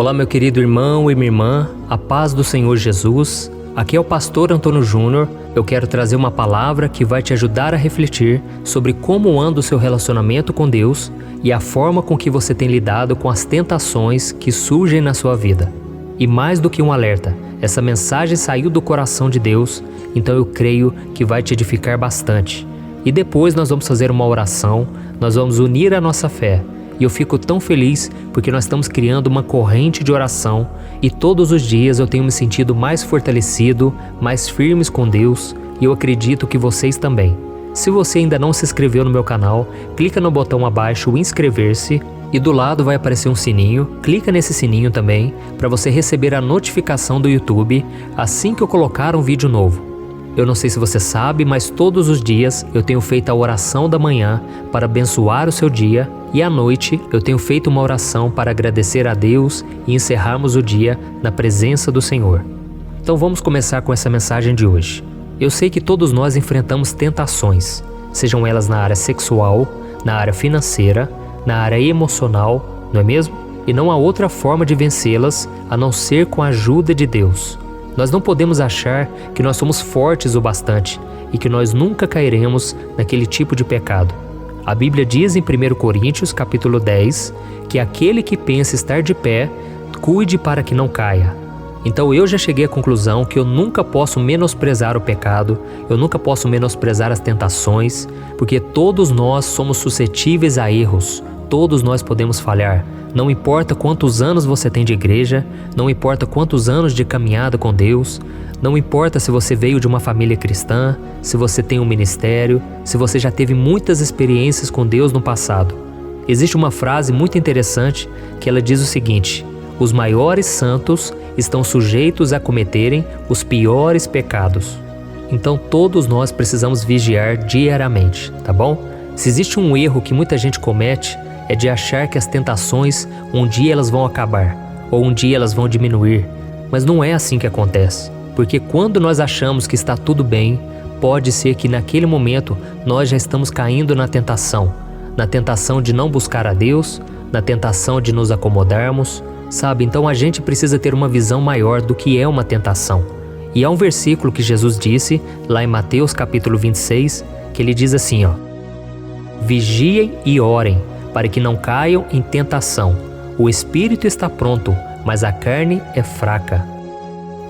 Olá, meu querido irmão e minha irmã, a paz do Senhor Jesus. Aqui é o pastor Antônio Júnior. Eu quero trazer uma palavra que vai te ajudar a refletir sobre como anda o seu relacionamento com Deus e a forma com que você tem lidado com as tentações que surgem na sua vida. E mais do que um alerta, essa mensagem saiu do coração de Deus, então eu creio que vai te edificar bastante. E depois nós vamos fazer uma oração, nós vamos unir a nossa fé. E eu fico tão feliz porque nós estamos criando uma corrente de oração e todos os dias eu tenho me sentido mais fortalecido, mais firmes com Deus, e eu acredito que vocês também. Se você ainda não se inscreveu no meu canal, clica no botão abaixo inscrever-se e do lado vai aparecer um sininho. Clica nesse sininho também para você receber a notificação do YouTube assim que eu colocar um vídeo novo. Eu não sei se você sabe, mas todos os dias eu tenho feito a oração da manhã para abençoar o seu dia e à noite eu tenho feito uma oração para agradecer a Deus e encerrarmos o dia na presença do Senhor. Então vamos começar com essa mensagem de hoje. Eu sei que todos nós enfrentamos tentações, sejam elas na área sexual, na área financeira, na área emocional, não é mesmo? E não há outra forma de vencê-las a não ser com a ajuda de Deus. Nós não podemos achar que nós somos fortes o bastante e que nós nunca cairemos naquele tipo de pecado. A Bíblia diz em 1 Coríntios capítulo 10 que aquele que pensa estar de pé, cuide para que não caia. Então eu já cheguei à conclusão que eu nunca posso menosprezar o pecado, eu nunca posso menosprezar as tentações, porque todos nós somos suscetíveis a erros, todos nós podemos falhar. Não importa quantos anos você tem de igreja, não importa quantos anos de caminhada com Deus, não importa se você veio de uma família cristã, se você tem um ministério, se você já teve muitas experiências com Deus no passado. Existe uma frase muito interessante que ela diz o seguinte: os maiores santos estão sujeitos a cometerem os piores pecados. Então todos nós precisamos vigiar diariamente, tá bom? Se existe um erro que muita gente comete, é de achar que as tentações um dia elas vão acabar, ou um dia elas vão diminuir. Mas não é assim que acontece, porque quando nós achamos que está tudo bem, pode ser que naquele momento nós já estamos caindo na tentação de não buscar a Deus, na tentação de nos acomodarmos, sabe? Então a gente precisa ter uma visão maior do que é uma tentação. E há um versículo que Jesus disse, lá em Mateus capítulo 26, que ele diz assim, vigiem e orem, para que não caiam em tentação. O espírito está pronto, mas a carne é fraca.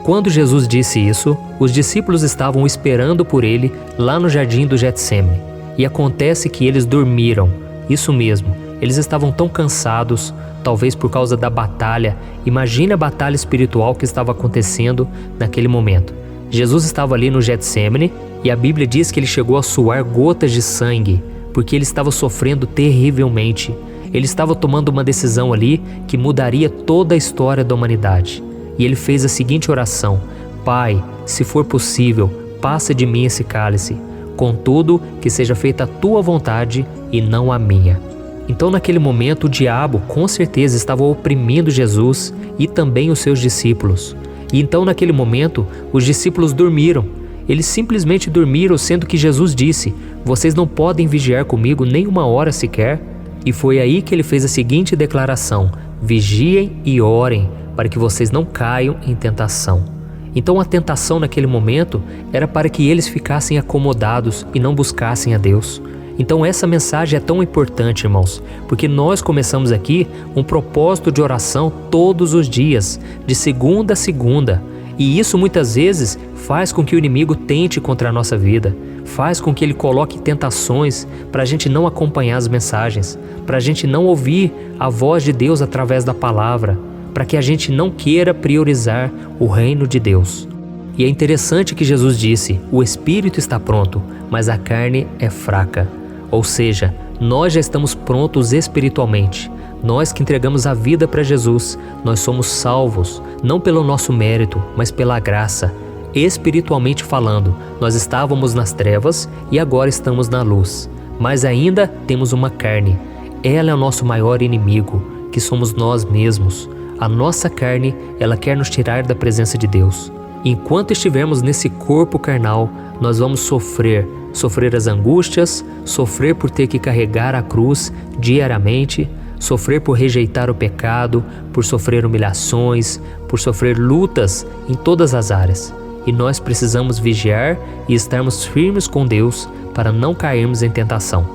Quando Jesus disse isso, os discípulos estavam esperando por ele lá no jardim do Getsêmani. E acontece que eles dormiram. Isso mesmo, eles estavam tão cansados, talvez por causa da batalha. Imagine a batalha espiritual que estava acontecendo naquele momento. Jesus estava ali no Getsêmani e a Bíblia diz que ele chegou a suar gotas de sangue, porque ele estava sofrendo terrivelmente. Ele estava tomando uma decisão ali que mudaria toda a história da humanidade. E ele fez a seguinte oração: Pai, se for possível, passa de mim esse cálice. Contudo, que seja feita a tua vontade e não a minha. Então naquele momento o diabo com certeza estava oprimindo Jesus e também os seus discípulos. E então naquele momento os discípulos dormiram. Eles simplesmente dormiram, sendo que Jesus disse: vocês não podem vigiar comigo nem uma hora sequer. E foi aí que ele fez a seguinte declaração: vigiem e orem, para que vocês não caiam em tentação. Então a tentação naquele momento era para que eles ficassem acomodados e não buscassem a Deus. Então essa mensagem é tão importante, irmãos, porque nós começamos aqui um propósito de oração todos os dias, de segunda a segunda. E isso muitas vezes faz com que o inimigo tente contra a nossa vida, faz com que ele coloque tentações para a gente não acompanhar as mensagens, para a gente não ouvir a voz de Deus através da palavra, para que a gente não queira priorizar o reino de Deus. E é interessante que Jesus disse: o espírito está pronto, mas a carne é fraca. Ou seja, nós já estamos prontos espiritualmente. Nós que entregamos a vida para Jesus, nós somos salvos, não pelo nosso mérito, mas pela graça. Espiritualmente falando, nós estávamos nas trevas e agora estamos na luz. Mas ainda temos uma carne. Ela é o nosso maior inimigo, que somos nós mesmos. A nossa carne, ela quer nos tirar da presença de Deus. Enquanto estivermos nesse corpo carnal, nós vamos sofrer as angústias, sofrer por ter que carregar a cruz diariamente, sofrer por rejeitar o pecado, por sofrer humilhações, por sofrer lutas em todas as áreas. E nós precisamos vigiar e estarmos firmes com Deus para não cairmos em tentação.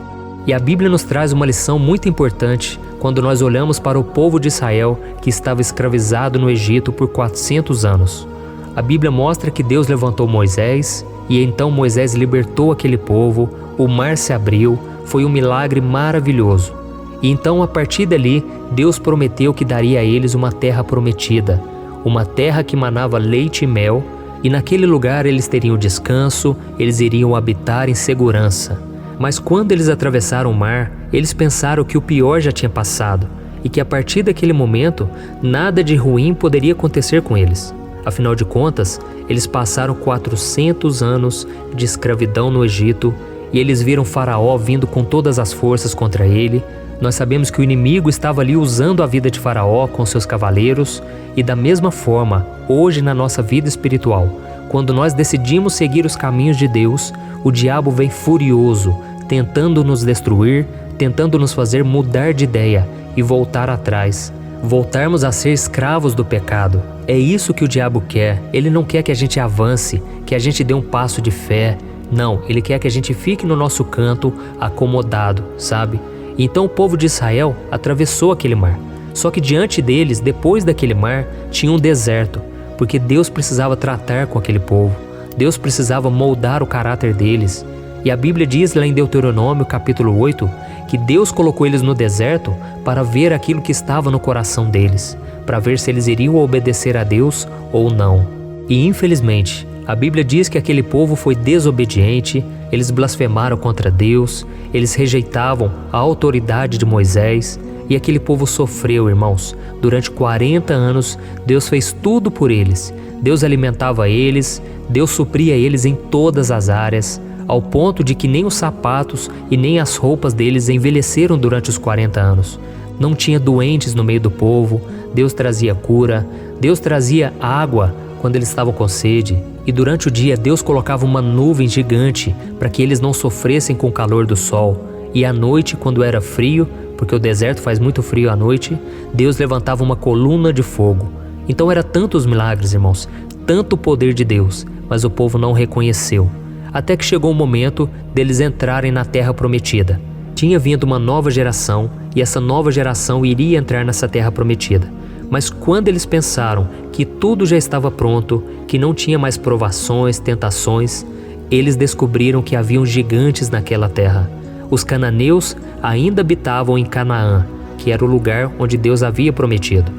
E a Bíblia nos traz uma lição muito importante quando nós olhamos para o povo de Israel que estava escravizado no Egito por 400 anos. A Bíblia mostra que Deus levantou Moisés e então Moisés libertou aquele povo, o mar se abriu, foi um milagre maravilhoso. E então a partir dali, Deus prometeu que daria a eles uma terra prometida, uma terra que manava leite e mel, e naquele lugar eles teriam descanso, eles iriam habitar em segurança. Mas quando eles atravessaram o mar, eles pensaram que o pior já tinha passado e que a partir daquele momento, nada de ruim poderia acontecer com eles. Afinal de contas, eles passaram 400 anos de escravidão no Egito e eles viram Faraó vindo com todas as forças contra ele. Nós sabemos que o inimigo estava ali usando a vida de Faraó com seus cavaleiros e da mesma forma, hoje na nossa vida espiritual, quando nós decidimos seguir os caminhos de Deus, o diabo vem furioso, tentando nos destruir, tentando nos fazer mudar de ideia e voltar atrás, voltarmos a ser escravos do pecado. É isso que o diabo quer. Ele não quer que a gente avance, que a gente dê um passo de fé. Não, ele quer que a gente fique no nosso canto acomodado, sabe? Então o povo de Israel atravessou aquele mar. Só que diante deles, depois daquele mar, tinha um deserto, porque Deus precisava tratar com aquele povo. Deus precisava moldar o caráter deles. E a Bíblia diz lá em Deuteronômio capítulo 8, que Deus colocou eles no deserto para ver aquilo que estava no coração deles, para ver se eles iriam obedecer a Deus ou não. E infelizmente, a Bíblia diz que aquele povo foi desobediente, eles blasfemaram contra Deus, eles rejeitavam a autoridade de Moisés e aquele povo sofreu, irmãos. Durante 40 anos, Deus fez tudo por eles. Deus alimentava eles, Deus supria eles em todas as áreas, ao ponto de que nem os sapatos e nem as roupas deles envelheceram durante os 40 anos. Não tinha doentes no meio do povo, Deus trazia cura, Deus trazia água quando eles estavam com sede. E durante o dia Deus colocava uma nuvem gigante para que eles não sofressem com o calor do sol. E à noite, quando era frio, porque o deserto faz muito frio à noite, Deus levantava uma coluna de fogo. Então era tantos milagres, irmãos, tanto poder de Deus, mas o povo não reconheceu. Até que chegou o momento deles entrarem na terra prometida. Tinha vindo uma nova geração e essa nova geração iria entrar nessa terra prometida. Mas quando eles pensaram que tudo já estava pronto, que não tinha mais provações, tentações, eles descobriram que haviam gigantes naquela terra. Os cananeus ainda habitavam em Canaã, que era o lugar onde Deus havia prometido.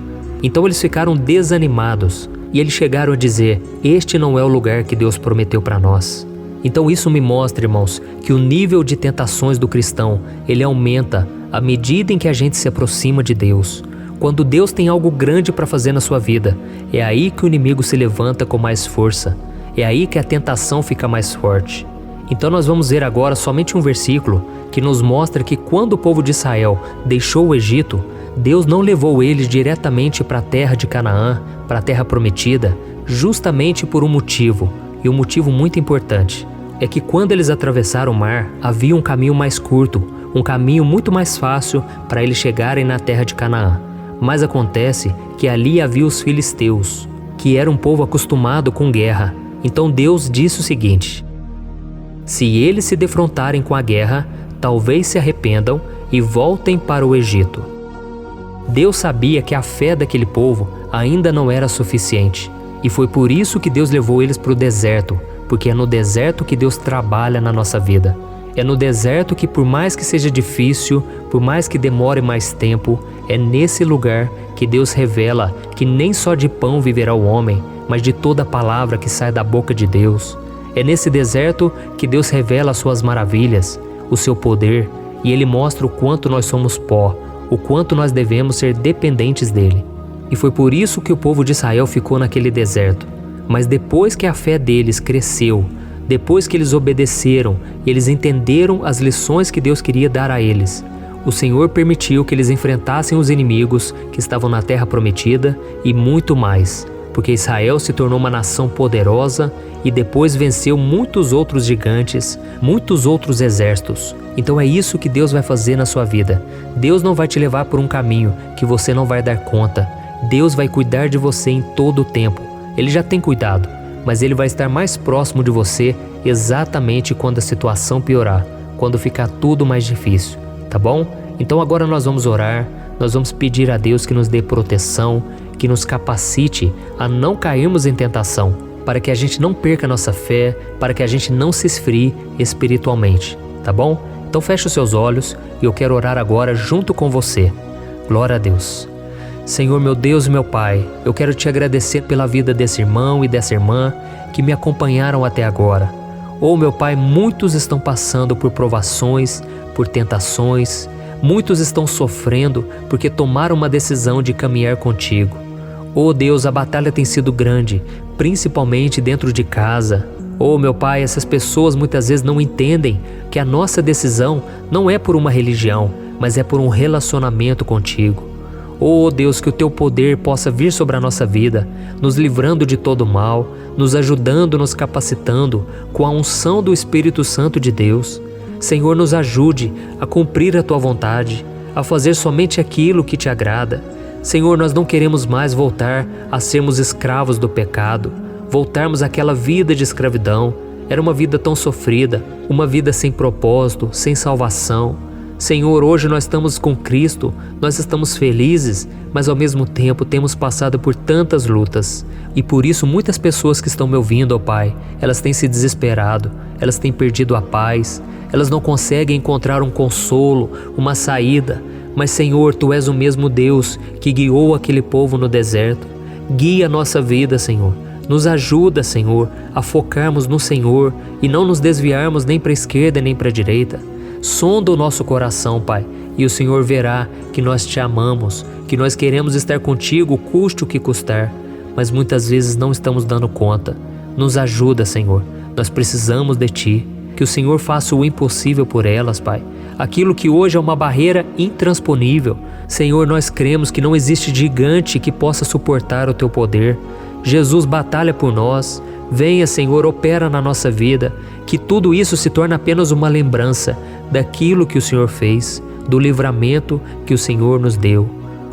Então eles ficaram desanimados e eles chegaram a dizer: este não é o lugar que Deus prometeu para nós. Então isso me mostra, irmãos, que o nível de tentações do cristão, ele aumenta à medida em que a gente se aproxima de Deus. Quando Deus tem algo grande para fazer na sua vida, é aí que o inimigo se levanta com mais força. É aí que a tentação fica mais forte. Então nós vamos ver agora somente um versículo que nos mostra que quando o povo de Israel deixou o Egito, Deus não levou eles diretamente para a terra de Canaã, para a terra prometida, justamente por um motivo, e um motivo muito importante. É que quando eles atravessaram o mar, havia um caminho mais curto, um caminho muito mais fácil para eles chegarem na terra de Canaã. Mas acontece que ali havia os filisteus, que era um povo acostumado com guerra. Então Deus disse o seguinte: se eles se defrontarem com a guerra, talvez se arrependam e voltem para o Egito. Deus sabia que a fé daquele povo ainda não era suficiente. E foi por isso que Deus levou eles para o deserto, porque é no deserto que Deus trabalha na nossa vida. É no deserto que, por mais que seja difícil, por mais que demore mais tempo, é nesse lugar que Deus revela que nem só de pão viverá o homem, mas de toda palavra que sai da boca de Deus. É nesse deserto que Deus revela as suas maravilhas, o seu poder, e Ele mostra o quanto nós somos pó, o quanto nós devemos ser dependentes dEle. E foi por isso que o povo de Israel ficou naquele deserto. Mas depois que a fé deles cresceu, depois que eles obedeceram e eles entenderam as lições que Deus queria dar a eles, o Senhor permitiu que eles enfrentassem os inimigos que estavam na terra prometida e muito mais. porque Israel se tornou uma nação poderosa e depois venceu muitos outros gigantes, muitos outros exércitos. Então é isso que Deus vai fazer na sua vida. Deus não vai te levar por um caminho que você não vai dar conta. Deus vai cuidar de você em todo o tempo. Ele já tem cuidado, mas Ele vai estar mais próximo de você exatamente quando a situação piorar, quando ficar tudo mais difícil, tá bom? Então agora nós vamos orar, nós vamos pedir a Deus que nos dê proteção, que nos capacite a não cairmos em tentação, para que a gente não perca a nossa fé, para que a gente não se esfrie espiritualmente, tá bom? Então feche os seus olhos e eu quero orar agora junto com você. Glória a Deus. Senhor, meu Deus e meu Pai, eu quero te agradecer pela vida desse irmão e dessa irmã que me acompanharam até agora. Oh, meu Pai, muitos estão passando por provações, por tentações, muitos estão sofrendo porque tomaram uma decisão de caminhar contigo. Oh Deus, a batalha tem sido grande, principalmente dentro de casa. Oh meu Pai, essas pessoas muitas vezes não entendem que a nossa decisão não é por uma religião, mas é por um relacionamento contigo. Oh Deus, que o Teu poder possa vir sobre a nossa vida, nos livrando de todo mal, nos ajudando, nos capacitando com a unção do Espírito Santo de Deus. Senhor, nos ajude a cumprir a Tua vontade, a fazer somente aquilo que Te agrada. Senhor, nós não queremos mais voltar a sermos escravos do pecado, voltarmos àquela vida de escravidão. Era uma vida tão sofrida, uma vida sem propósito, sem salvação. Senhor, hoje nós estamos com Cristo, nós estamos felizes, mas ao mesmo tempo temos passado por tantas lutas. E por isso muitas pessoas que estão me ouvindo, ó Pai, elas têm se desesperado, elas têm perdido a paz, elas não conseguem encontrar um consolo, uma saída. Mas Senhor, Tu és o mesmo Deus que guiou aquele povo no deserto. Guia a nossa vida, Senhor. Nos ajuda, Senhor, a focarmos no Senhor e não nos desviarmos nem para a esquerda nem para a direita. Sonda o nosso coração, Pai, e o Senhor verá que nós Te amamos, que nós queremos estar contigo, custe o que custar, mas muitas vezes não estamos dando conta. Nos ajuda, Senhor, nós precisamos de Ti, que o Senhor faça o impossível por elas, Pai. Aquilo que hoje é uma barreira intransponível, Senhor, nós cremos que não existe gigante que possa suportar o Teu poder. Jesus batalha por nós. Venha, Senhor, opera na nossa vida, que tudo isso se torne apenas uma lembrança daquilo que o Senhor fez, do livramento que o Senhor nos deu.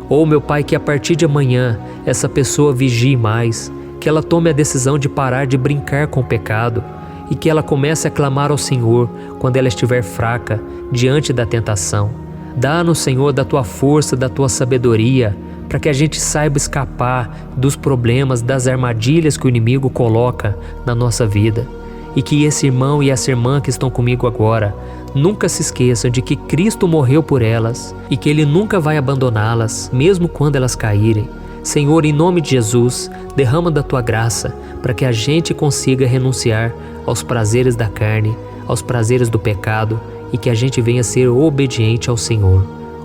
Oh, meu Pai, que a partir de amanhã essa pessoa vigie mais, que ela tome a decisão de parar de brincar com o pecado e que ela comece a clamar ao Senhor quando ela estiver fraca diante da tentação. Dá-nos, Senhor, da Tua força, da Tua sabedoria, para que a gente saiba escapar dos problemas, das armadilhas que o inimigo coloca na nossa vida. E que esse irmão e essa irmã que estão comigo agora nunca se esqueçam de que Cristo morreu por elas e que Ele nunca vai abandoná-las, mesmo quando elas caírem. Senhor, em nome de Jesus, derrama da Tua graça para que a gente consiga renunciar aos prazeres da carne, aos prazeres do pecado e que a gente venha ser obediente ao Senhor.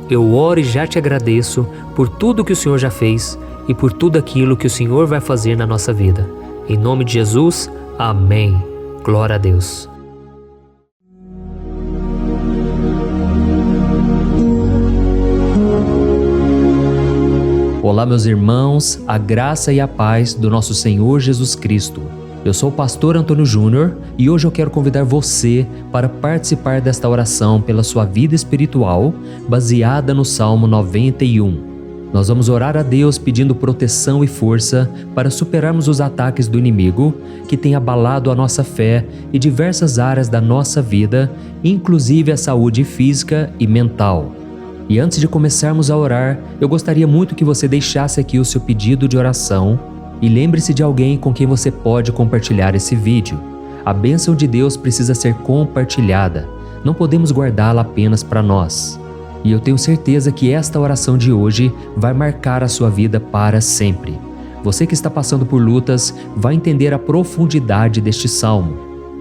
Eu oro e já Te agradeço por tudo que o Senhor já fez e por tudo aquilo que o Senhor vai fazer na nossa vida. Em nome de Jesus, amém. Glória a Deus. Olá, meus irmãos, a graça e a paz do nosso Senhor Jesus Cristo. Eu sou o pastor Antônio Júnior e hoje eu quero convidar você para participar desta oração pela sua vida espiritual, baseada no Salmo 91. Nós vamos orar a Deus pedindo proteção e força para superarmos os ataques do inimigo que tem abalado a nossa fé e diversas áreas da nossa vida, inclusive a saúde física e mental. E antes de começarmos a orar, eu gostaria muito que você deixasse aqui o seu pedido de oração e lembre-se de alguém com quem você pode compartilhar esse vídeo. A bênção de Deus precisa ser compartilhada, não podemos guardá-la apenas para nós. E eu tenho certeza que esta oração de hoje vai marcar a sua vida para sempre. Você que está passando por lutas vai entender a profundidade deste salmo.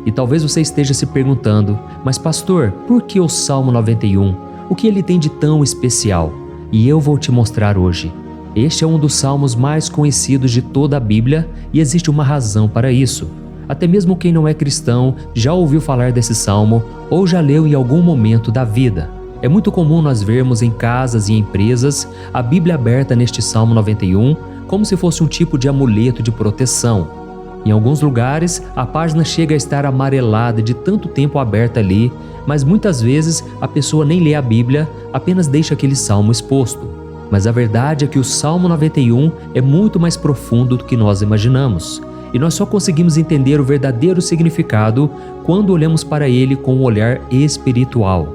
E talvez você esteja se perguntando, mas pastor, por que o Salmo 91? O que ele tem de tão especial? E eu vou te mostrar hoje. Este é um dos salmos mais conhecidos de toda a Bíblia e existe uma razão para isso. Até mesmo quem não é cristão já ouviu falar desse salmo ou já leu em algum momento da vida. É muito comum nós vermos em casas e empresas a Bíblia aberta neste Salmo 91 como se fosse um tipo de amuleto de proteção. Em alguns lugares, a página chega a estar amarelada de tanto tempo aberta ali, mas muitas vezes a pessoa nem lê a Bíblia, apenas deixa aquele salmo exposto. Mas a verdade é que o Salmo 91 é muito mais profundo do que nós imaginamos. E nós só conseguimos entender o verdadeiro significado quando olhamos para ele com um olhar espiritual.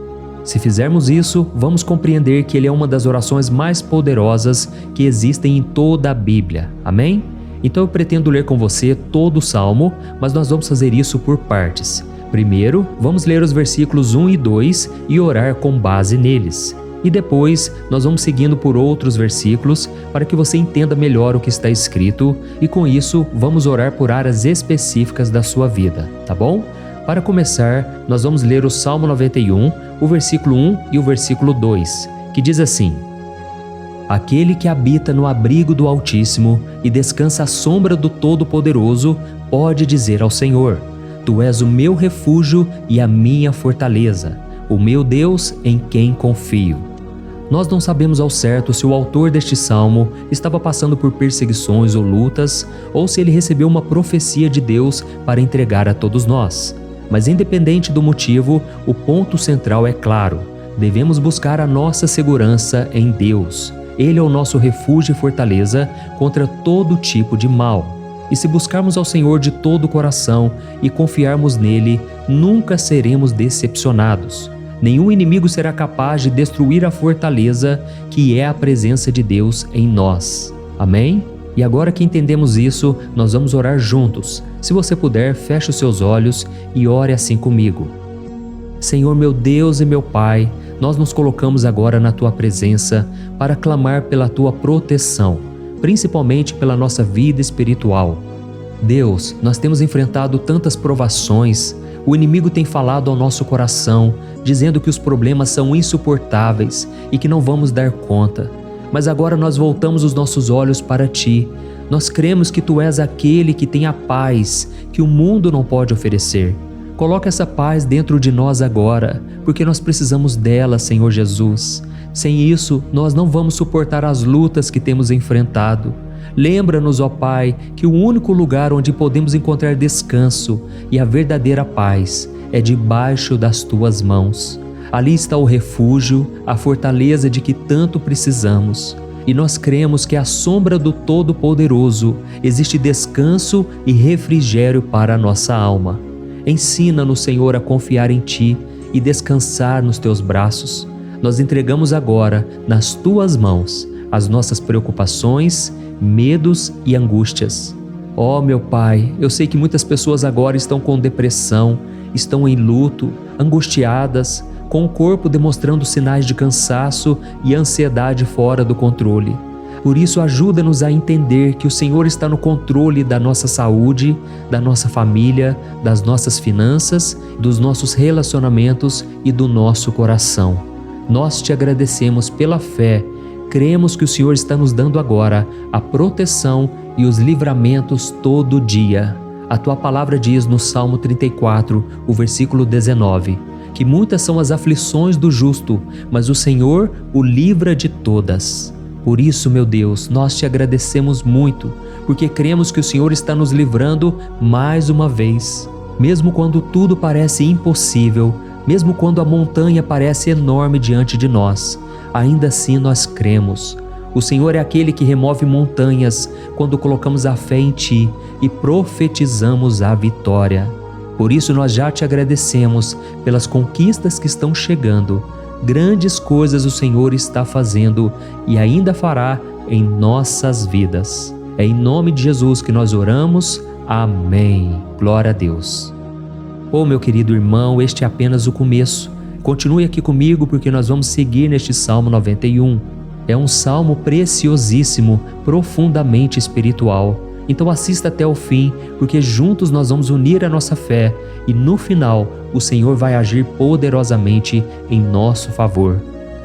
Se fizermos isso, vamos compreender que ele é uma das orações mais poderosas que existem em toda a Bíblia. Amém? Então eu pretendo ler com você todo o Salmo, mas nós vamos fazer isso por partes. Primeiro, vamos ler os versículos 1 e 2 e orar com base neles. E depois, nós vamos seguindo por outros versículos para que você entenda melhor o que está escrito e com isso, vamos orar por áreas específicas da sua vida, tá bom? Para começar, nós vamos ler o Salmo 91, o versículo 1 e o versículo 2, que diz assim: Aquele que habita no abrigo do Altíssimo e descansa à sombra do Todo-Poderoso pode dizer ao Senhor: Tu és o meu refúgio e a minha fortaleza, o meu Deus em quem confio. Nós não sabemos ao certo se o autor deste salmo estava passando por perseguições ou lutas, ou se ele recebeu uma profecia de Deus para entregar a todos nós. Mas independente do motivo, o ponto central é claro: devemos buscar a nossa segurança em Deus. Ele é o nosso refúgio e fortaleza contra todo tipo de mal. E se buscarmos ao Senhor de todo o coração e confiarmos nele, nunca seremos decepcionados. Nenhum inimigo será capaz de destruir a fortaleza que é a presença de Deus em nós. Amém? E agora que entendemos isso, nós vamos orar juntos. Se você puder, feche os seus olhos e ore assim comigo. Senhor meu Deus e meu Pai, nós nos colocamos agora na Tua presença para clamar pela Tua proteção, principalmente pela nossa vida espiritual. Deus, nós temos enfrentado tantas provações, o inimigo tem falado ao nosso coração, dizendo que os problemas são insuportáveis e que não vamos dar conta. Mas agora nós voltamos os nossos olhos para Ti. Nós cremos que Tu és aquele que tem a paz que o mundo não pode oferecer. Coloca essa paz dentro de nós agora, porque nós precisamos dela, Senhor Jesus. Sem isso, nós não vamos suportar as lutas que temos enfrentado. Lembra-nos, ó Pai, que o único lugar onde podemos encontrar descanso e a verdadeira paz é debaixo das Tuas mãos. Ali está o refúgio, a fortaleza de que tanto precisamos. E nós cremos que à sombra do Todo-Poderoso existe descanso e refrigério para a nossa alma. Ensina-nos, Senhor, a confiar em Ti e descansar nos Teus braços. Nós entregamos agora nas Tuas mãos as nossas preocupações, medos e angústias. Ó meu Pai, eu sei que muitas pessoas agora estão com depressão, estão em luto, angustiadas, com o corpo demonstrando sinais de cansaço e ansiedade fora do controle. Por isso, ajuda-nos a entender que o Senhor está no controle da nossa saúde, da nossa família, das nossas finanças, dos nossos relacionamentos e do nosso coração. Nós Te agradecemos pela fé. Cremos que o Senhor está nos dando agora a proteção e os livramentos todo dia. A Tua palavra diz no Salmo 34, o versículo 19, que muitas são as aflições do justo, mas o Senhor o livra de todas. Por isso, meu Deus, nós Te agradecemos muito, porque cremos que o Senhor está nos livrando mais uma vez. Mesmo quando tudo parece impossível, mesmo quando a montanha parece enorme diante de nós, ainda assim nós cremos. O Senhor é aquele que remove montanhas quando colocamos a fé em Ti e profetizamos a vitória. Por isso nós já Te agradecemos pelas conquistas que estão chegando. Grandes coisas o Senhor está fazendo e ainda fará em nossas vidas. É em nome de Jesus que nós oramos. Amém. Glória a Deus. Oh, meu querido irmão, este é apenas o começo. Continue aqui comigo porque nós vamos seguir neste Salmo 91. É um salmo preciosíssimo, profundamente espiritual. Então assista até o fim, porque juntos nós vamos unir a nossa fé e no final o Senhor vai agir poderosamente em nosso favor.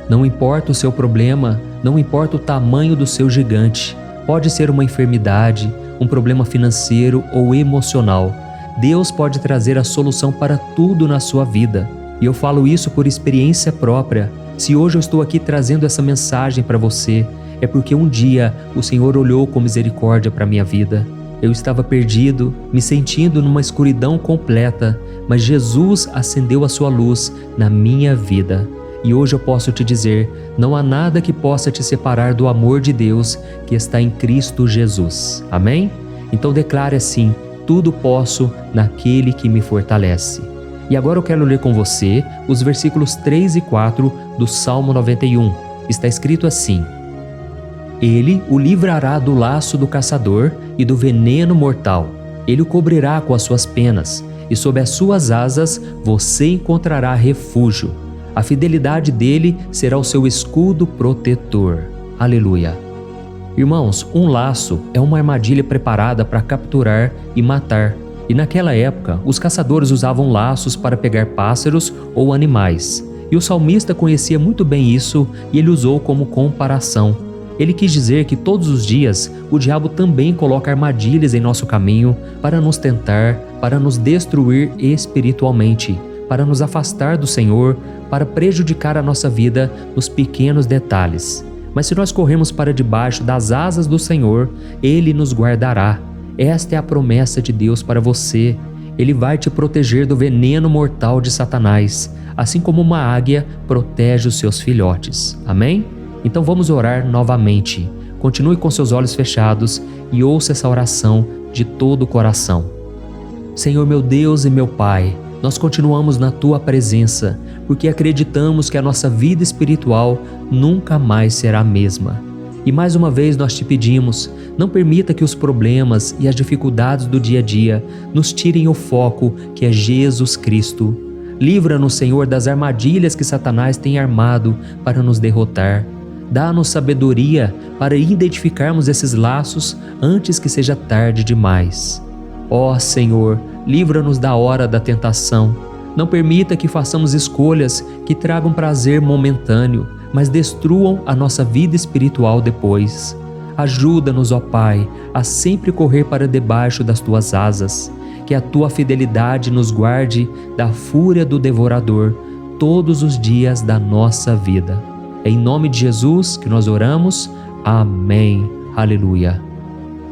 Não importa o seu problema, não importa o tamanho do seu gigante. Pode ser uma enfermidade, um problema financeiro ou emocional. Deus pode trazer a solução para tudo na sua vida. E eu falo isso por experiência própria. Se hoje eu estou aqui trazendo essa mensagem para você, é porque um dia o Senhor olhou com misericórdia para a minha vida. Eu estava perdido, me sentindo numa escuridão completa, mas Jesus acendeu a sua luz na minha vida. E hoje eu posso te dizer, não há nada que possa te separar do amor de Deus que está em Cristo Jesus. Amém? Então declare assim: tudo posso naquele que me fortalece. E agora eu quero ler com você os versículos 3 e 4 do Salmo 91. Está escrito assim: Ele o livrará do laço do caçador e do veneno mortal. Ele o cobrirá com as suas penas, e sob as suas asas você encontrará refúgio. A fidelidade dele será o seu escudo protetor. Aleluia. Irmãos, um laço é uma armadilha preparada para capturar e matar. E naquela época, os caçadores usavam laços para pegar pássaros ou animais. E o salmista conhecia muito bem isso e ele usou como comparação. Ele quis dizer que todos os dias o diabo também coloca armadilhas em nosso caminho para nos tentar, para nos destruir espiritualmente, para nos afastar do Senhor, para prejudicar a nossa vida nos pequenos detalhes. Mas se nós corrermos para debaixo das asas do Senhor, Ele nos guardará. Esta é a promessa de Deus para você. Ele vai te proteger do veneno mortal de Satanás, assim como uma águia protege os seus filhotes. Amém? Então vamos orar novamente. Continue com seus olhos fechados e ouça essa oração de todo o coração. Senhor meu Deus e meu Pai, nós continuamos na Tua presença, porque acreditamos que a nossa vida espiritual nunca mais será a mesma. E mais uma vez nós te pedimos, não permita que os problemas e as dificuldades do dia a dia nos tirem o foco que é Jesus Cristo. Livra-nos, Senhor, das armadilhas que Satanás tem armado para nos derrotar. Dá-nos sabedoria para identificarmos esses laços antes que seja tarde demais. Ó Senhor, livra-nos da hora da tentação. Não permita que façamos escolhas que tragam prazer momentâneo, mas destruam a nossa vida espiritual depois. Ajuda-nos, ó Pai, a sempre correr para debaixo das Tuas asas. Que a Tua fidelidade nos guarde da fúria do devorador todos os dias da nossa vida. É em nome de Jesus que nós oramos. Amém. Aleluia.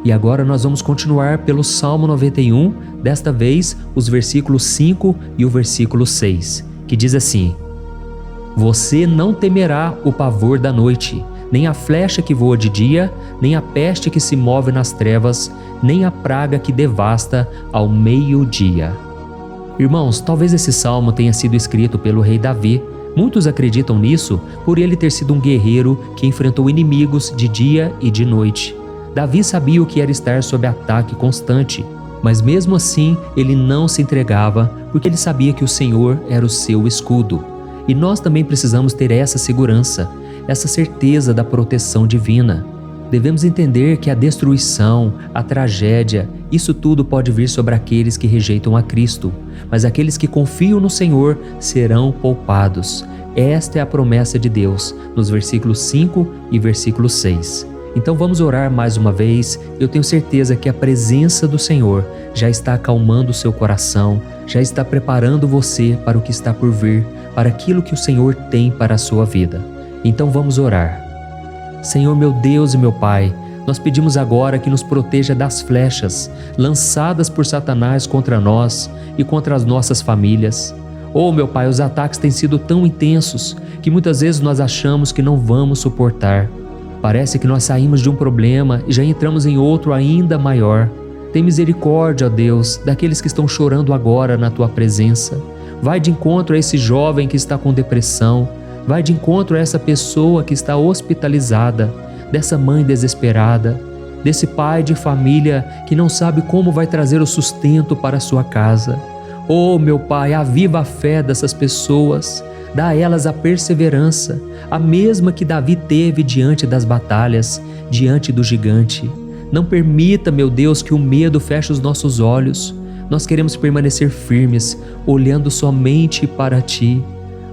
E agora nós vamos continuar pelo Salmo 91, desta vez os versículos 5 e o versículo 6, que diz assim: Você não temerá o pavor da noite, nem a flecha que voa de dia, nem a peste que se move nas trevas, nem a praga que devasta ao meio-dia. Irmãos, talvez esse salmo tenha sido escrito pelo rei Davi. Muitos acreditam nisso por ele ter sido um guerreiro que enfrentou inimigos de dia e de noite. Davi sabia o que era estar sob ataque constante, mas mesmo assim ele não se entregava porque ele sabia que o Senhor era o seu escudo. E nós também precisamos ter essa segurança, essa certeza da proteção divina. Devemos entender que a destruição, a tragédia, isso tudo pode vir sobre aqueles que rejeitam a Cristo, mas aqueles que confiam no Senhor serão poupados. Esta é a promessa de Deus, nos versículos 5 e versículo 6. Então vamos orar mais uma vez. Eu tenho certeza que a presença do Senhor já está acalmando o seu coração, já está preparando você para o que está por vir, para aquilo que o Senhor tem para a sua vida. Então vamos orar. Senhor meu Deus e meu Pai, nós pedimos agora que nos proteja das flechas lançadas por Satanás contra nós e contra as nossas famílias. Oh meu Pai, os ataques têm sido tão intensos que muitas vezes nós achamos que não vamos suportar. Parece que nós saímos de um problema e já entramos em outro ainda maior. Tem misericórdia, ó Deus, daqueles que estão chorando agora na Tua presença. Vai de encontro a esse jovem que está com depressão. Vai de encontro a essa pessoa que está hospitalizada, dessa mãe desesperada, desse pai de família que não sabe como vai trazer o sustento para a sua casa. Oh, meu Pai, aviva a fé dessas pessoas. Dá a elas a perseverança, a mesma que Davi teve diante das batalhas, diante do gigante. Não permita, meu Deus, que o medo feche os nossos olhos. Nós queremos permanecer firmes, olhando somente para Ti.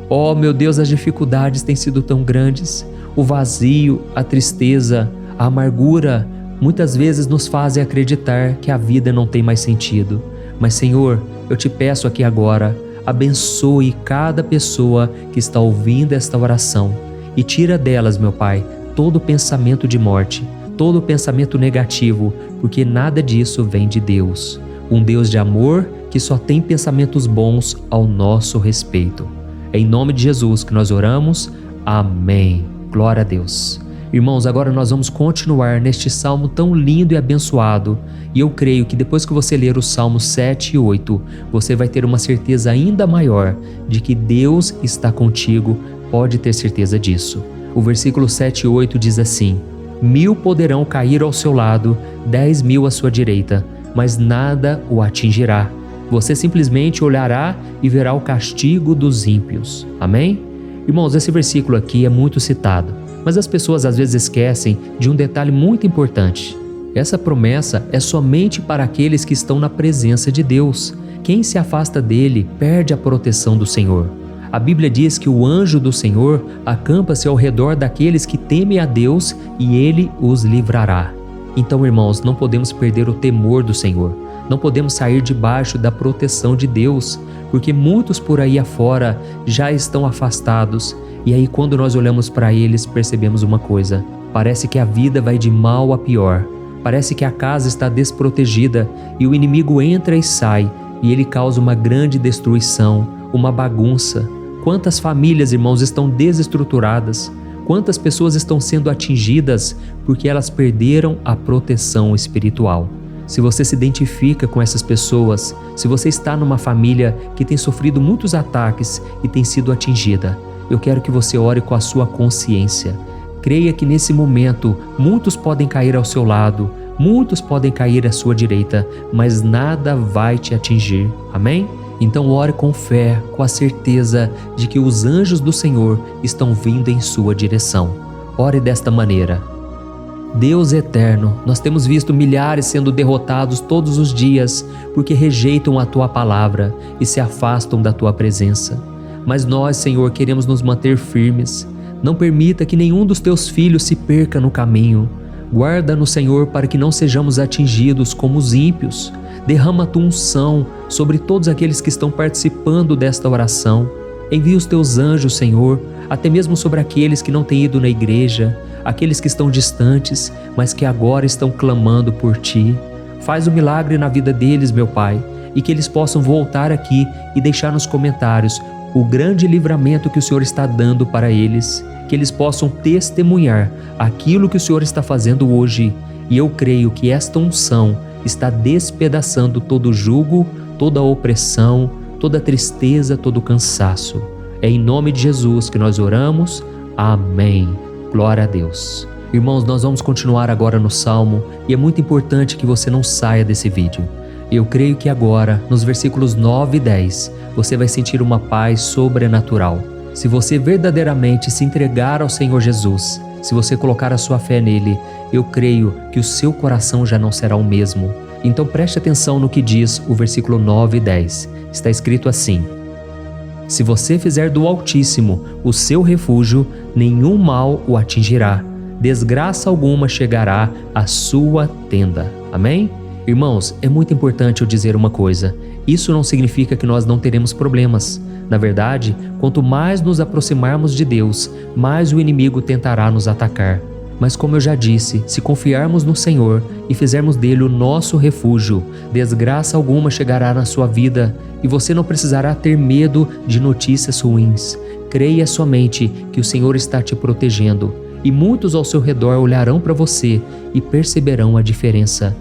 Oh, meu Deus, as dificuldades têm sido tão grandes. O vazio, a tristeza, a amargura, muitas vezes nos fazem acreditar que a vida não tem mais sentido. Mas, Senhor, eu Te peço aqui agora, abençoe cada pessoa que está ouvindo esta oração e tira delas, meu Pai, todo pensamento de morte, todo pensamento negativo, porque nada disso vem de Deus. Um Deus de amor que só tem pensamentos bons ao nosso respeito. É em nome de Jesus que nós oramos. Amém. Glória a Deus. Irmãos, agora nós vamos continuar neste salmo tão lindo e abençoado. E eu creio que depois que você ler os salmos 7 e 8, você vai ter uma certeza ainda maior de que Deus está contigo. Pode ter certeza disso. O versículo 7 e 8 diz assim: 1000 poderão cair ao seu lado, 10.000 à sua direita, mas nada o atingirá. Você simplesmente olhará e verá o castigo dos ímpios. Amém? Irmãos, esse versículo aqui é muito citado, mas as pessoas às vezes esquecem de um detalhe muito importante. Essa promessa é somente para aqueles que estão na presença de Deus. Quem se afasta dele perde a proteção do Senhor. A Bíblia diz que o anjo do Senhor acampa-se ao redor daqueles que temem a Deus e ele os livrará. Então, irmãos, não podemos perder o temor do Senhor. Não podemos sair debaixo da proteção de Deus, porque muitos por aí afora já estão afastados. E aí, quando nós olhamos para eles, percebemos uma coisa: parece que a vida vai de mal a pior. Parece que a casa está desprotegida e o inimigo entra e sai, e ele causa uma grande destruição, uma bagunça. Quantas famílias, irmãos, estão desestruturadas? Quantas pessoas estão sendo atingidas porque elas perderam a proteção espiritual? Se você se identifica com essas pessoas, se você está numa família que tem sofrido muitos ataques e tem sido atingida, eu quero que você ore com a sua consciência. Creia que nesse momento muitos podem cair ao seu lado, muitos podem cair à sua direita, mas nada vai te atingir. Amém? Então ore com fé, com a certeza de que os anjos do Senhor estão vindo em sua direção. Ore desta maneira: Deus eterno, nós temos visto milhares sendo derrotados todos os dias porque rejeitam a Tua palavra e se afastam da Tua presença. Mas nós, Senhor, queremos nos manter firmes. Não permita que nenhum dos Teus filhos se perca no caminho. Guarda-nos, Senhor, para que não sejamos atingidos como os ímpios. Derrama a Tua unção sobre todos aqueles que estão participando desta oração. Envia os Teus anjos, Senhor, até mesmo sobre aqueles que não têm ido na igreja, aqueles que estão distantes, mas que agora estão clamando por Ti. Faz um milagre na vida deles, meu Pai, e que eles possam voltar aqui e deixar nos comentários o grande livramento que o Senhor está dando para eles, que eles possam testemunhar aquilo que o Senhor está fazendo hoje. E eu creio que esta unção está despedaçando todo jugo, toda opressão, toda tristeza, todo cansaço. É em nome de Jesus que nós oramos. Amém. Glória a Deus. Irmãos, nós vamos continuar agora no Salmo e é muito importante que você não saia desse vídeo. Eu creio que agora, nos versículos 9 e 10, você vai sentir uma paz sobrenatural. Se você verdadeiramente se entregar ao Senhor Jesus, se você colocar a sua fé nele, eu creio que o seu coração já não será o mesmo. Então preste atenção no que diz o versículo 9 e 10. Está escrito assim: Se você fizer do Altíssimo o seu refúgio, nenhum mal o atingirá, desgraça alguma chegará à sua tenda. Amém? Irmãos, é muito importante eu dizer uma coisa: isso não significa que nós não teremos problemas. Na verdade, quanto mais nos aproximarmos de Deus, mais o inimigo tentará nos atacar. Mas como eu já disse, se confiarmos no Senhor e fizermos dele o nosso refúgio, desgraça alguma chegará na sua vida e você não precisará ter medo de notícias ruins. Creia somente que o Senhor está te protegendo e muitos ao seu redor olharão para você e perceberão a diferença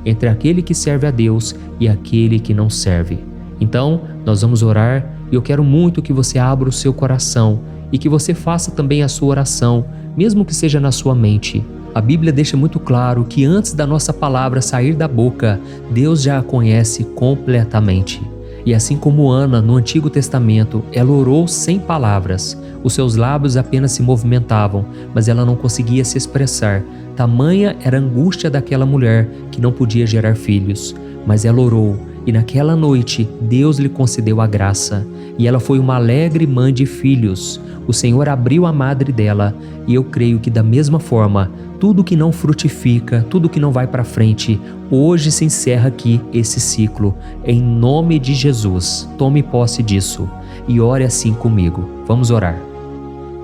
entre aquele que serve a Deus e aquele que não serve. Então, nós vamos orar e eu quero muito que você abra o seu coração e que você faça também a sua oração, mesmo que seja na sua mente. A Bíblia deixa muito claro que antes da nossa palavra sair da boca, Deus já a conhece completamente. E assim como Ana, no Antigo Testamento, ela orou sem palavras. Os seus lábios apenas se movimentavam, mas ela não conseguia se expressar. Tamanha era a angústia daquela mulher que não podia gerar filhos. Mas ela orou E naquela noite, Deus lhe concedeu a graça, e ela foi uma alegre mãe de filhos. O Senhor abriu a madre dela, e eu creio que da mesma forma, tudo que não frutifica, tudo que não vai para frente, hoje se encerra aqui esse ciclo. Em nome de Jesus, tome posse disso e ore assim comigo. Vamos orar.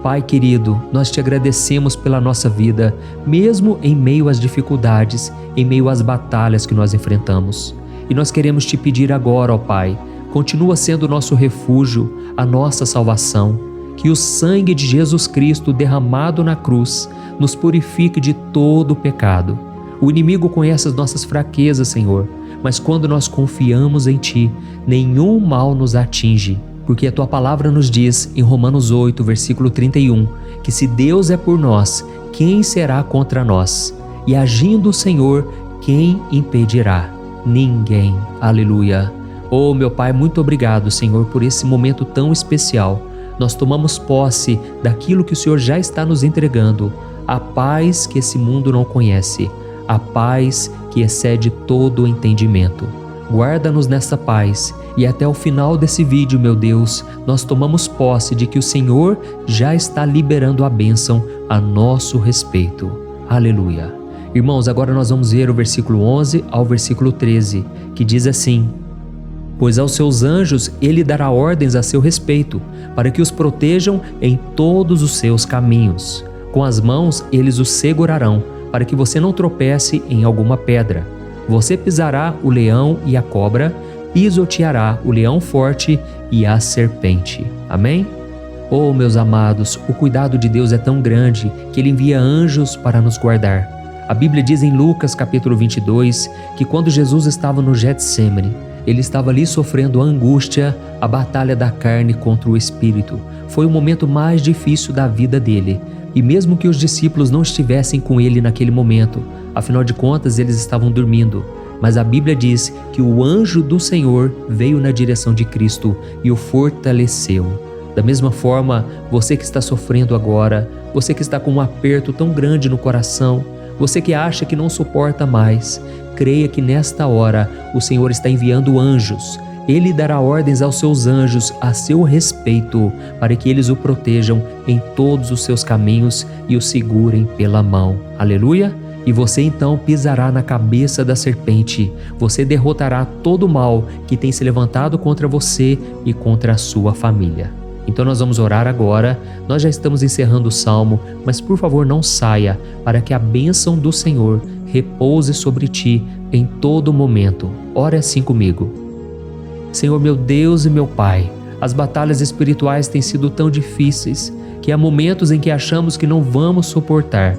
Pai querido, nós te agradecemos pela nossa vida, mesmo em meio às dificuldades, em meio às batalhas que nós enfrentamos. E nós queremos te pedir agora, ó Pai, continua sendo o nosso refúgio, a nossa salvação, que o sangue de Jesus Cristo derramado na cruz nos purifique de todo o pecado. O inimigo conhece as nossas fraquezas, Senhor, mas quando nós confiamos em Ti, nenhum mal nos atinge, porque a Tua palavra nos diz em Romanos 8, versículo 31, que se Deus é por nós, quem será contra nós? E agindo o Senhor, quem impedirá? Ninguém. Aleluia. Oh, meu Pai, muito obrigado, Senhor, por esse momento tão especial. Nós tomamos posse daquilo que o Senhor já está nos entregando, a paz que esse mundo não conhece, a paz que excede todo o entendimento. Guarda-nos nessa paz e até o final desse vídeo, meu Deus, nós tomamos posse de que o Senhor já está liberando a bênção a nosso respeito. Aleluia. Irmãos, agora nós vamos ver o versículo 11 ao versículo 13, que diz assim: Pois aos seus anjos ele dará ordens a seu respeito, para que os protejam em todos os seus caminhos. Com as mãos eles os segurarão, para que você não tropece em alguma pedra. Você pisará o leão e a cobra, pisoteará o leão forte e a serpente. Amém? Oh, meus amados, o cuidado de Deus é tão grande que Ele envia anjos para nos guardar. A Bíblia diz em Lucas capítulo 22 que quando Jesus estava no Getsêmani, Ele estava ali sofrendo a angústia, a batalha da carne contra o espírito. Foi o momento mais difícil da vida dele. E mesmo que os discípulos não estivessem com ele naquele momento, afinal de contas eles estavam dormindo, mas a Bíblia diz que o anjo do Senhor veio na direção de Cristo e o fortaleceu. Da mesma forma, você que está sofrendo agora, você que está com um aperto tão grande no coração, você que acha que não suporta mais, creia que nesta hora o Senhor está enviando anjos. Ele dará ordens aos seus anjos a seu respeito, para que eles o protejam em todos os seus caminhos e o segurem pela mão. Aleluia! E você então pisará na cabeça da serpente. Você derrotará todo o mal que tem se levantado contra você e contra a sua família. Então nós vamos orar agora. Nós já estamos encerrando o salmo, mas por favor não saia, para que a bênção do Senhor repouse sobre ti em todo momento. Ore assim comigo. Senhor meu Deus e meu Pai, as batalhas espirituais têm sido tão difíceis que há momentos em que achamos que não vamos suportar.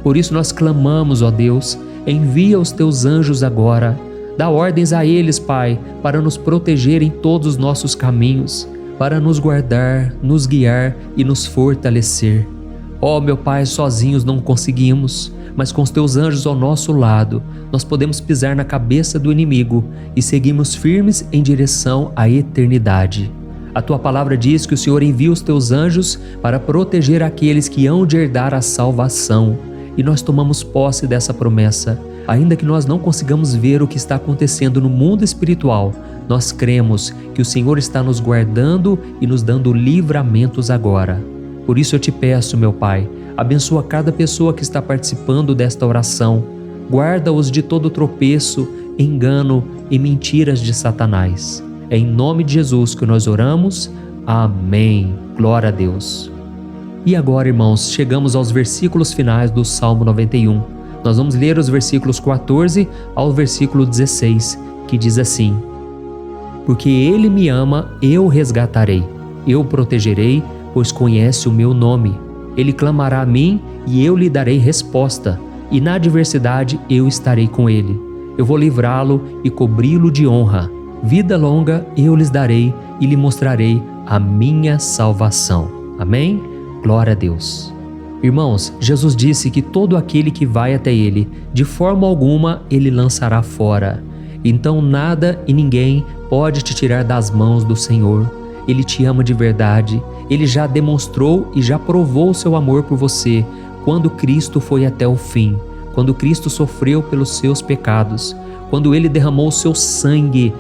Por isso nós clamamos, ó Deus, envia os teus anjos agora. Dá ordens a eles, Pai, para nos proteger em todos os nossos caminhos, para nos guardar, nos guiar e nos fortalecer. Ó meu Pai, sozinhos não conseguimos, mas com os teus anjos ao nosso lado, nós podemos pisar na cabeça do inimigo e seguimos firmes em direção à eternidade. A tua palavra diz que o Senhor envia os teus anjos para proteger aqueles que hão de herdar a salvação. E nós tomamos posse dessa promessa. Ainda que nós não consigamos ver o que está acontecendo no mundo espiritual, nós cremos que o Senhor está nos guardando e nos dando livramentos agora. Por isso eu te peço, meu Pai, abençoa cada pessoa que está participando desta oração. Guarda-os de todo tropeço, engano e mentiras de Satanás. É em nome de Jesus que nós oramos. Amém. Glória a Deus. E agora, irmãos, chegamos aos versículos finais do Salmo 91. Nós vamos ler os versículos 14 ao versículo 16, que diz assim: Porque Ele me ama, eu o resgatarei. Eu o protegerei, pois conhece o meu nome. Ele clamará a mim e eu lhe darei resposta, e na adversidade eu estarei com ele. Eu vou livrá-lo e cobri-lo de honra. Vida longa eu lhes darei e lhe mostrarei a minha salvação. Amém? Glória a Deus. Irmãos, Jesus disse que todo aquele que vai até ele, de forma alguma ele lançará fora. Então nada e ninguém pode te tirar das mãos do Senhor. Ele te ama de verdade. Ele já demonstrou e já provou o seu amor por você quando Cristo foi até o fim, quando Cristo sofreu pelos seus pecados, quando ele derramou o seu sangue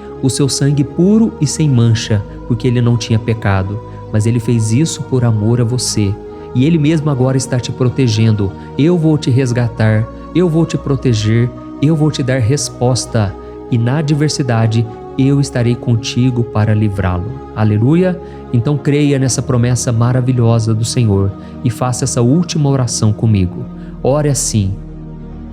puro e sem mancha, porque ele não tinha pecado, mas ele fez isso por amor a você. E ele mesmo agora está te protegendo. Eu vou te resgatar, eu vou te proteger, eu vou te dar resposta, e na adversidade eu estarei contigo para livrá-lo. Aleluia! Então creia nessa promessa maravilhosa do Senhor e faça essa última oração comigo. Ore assim: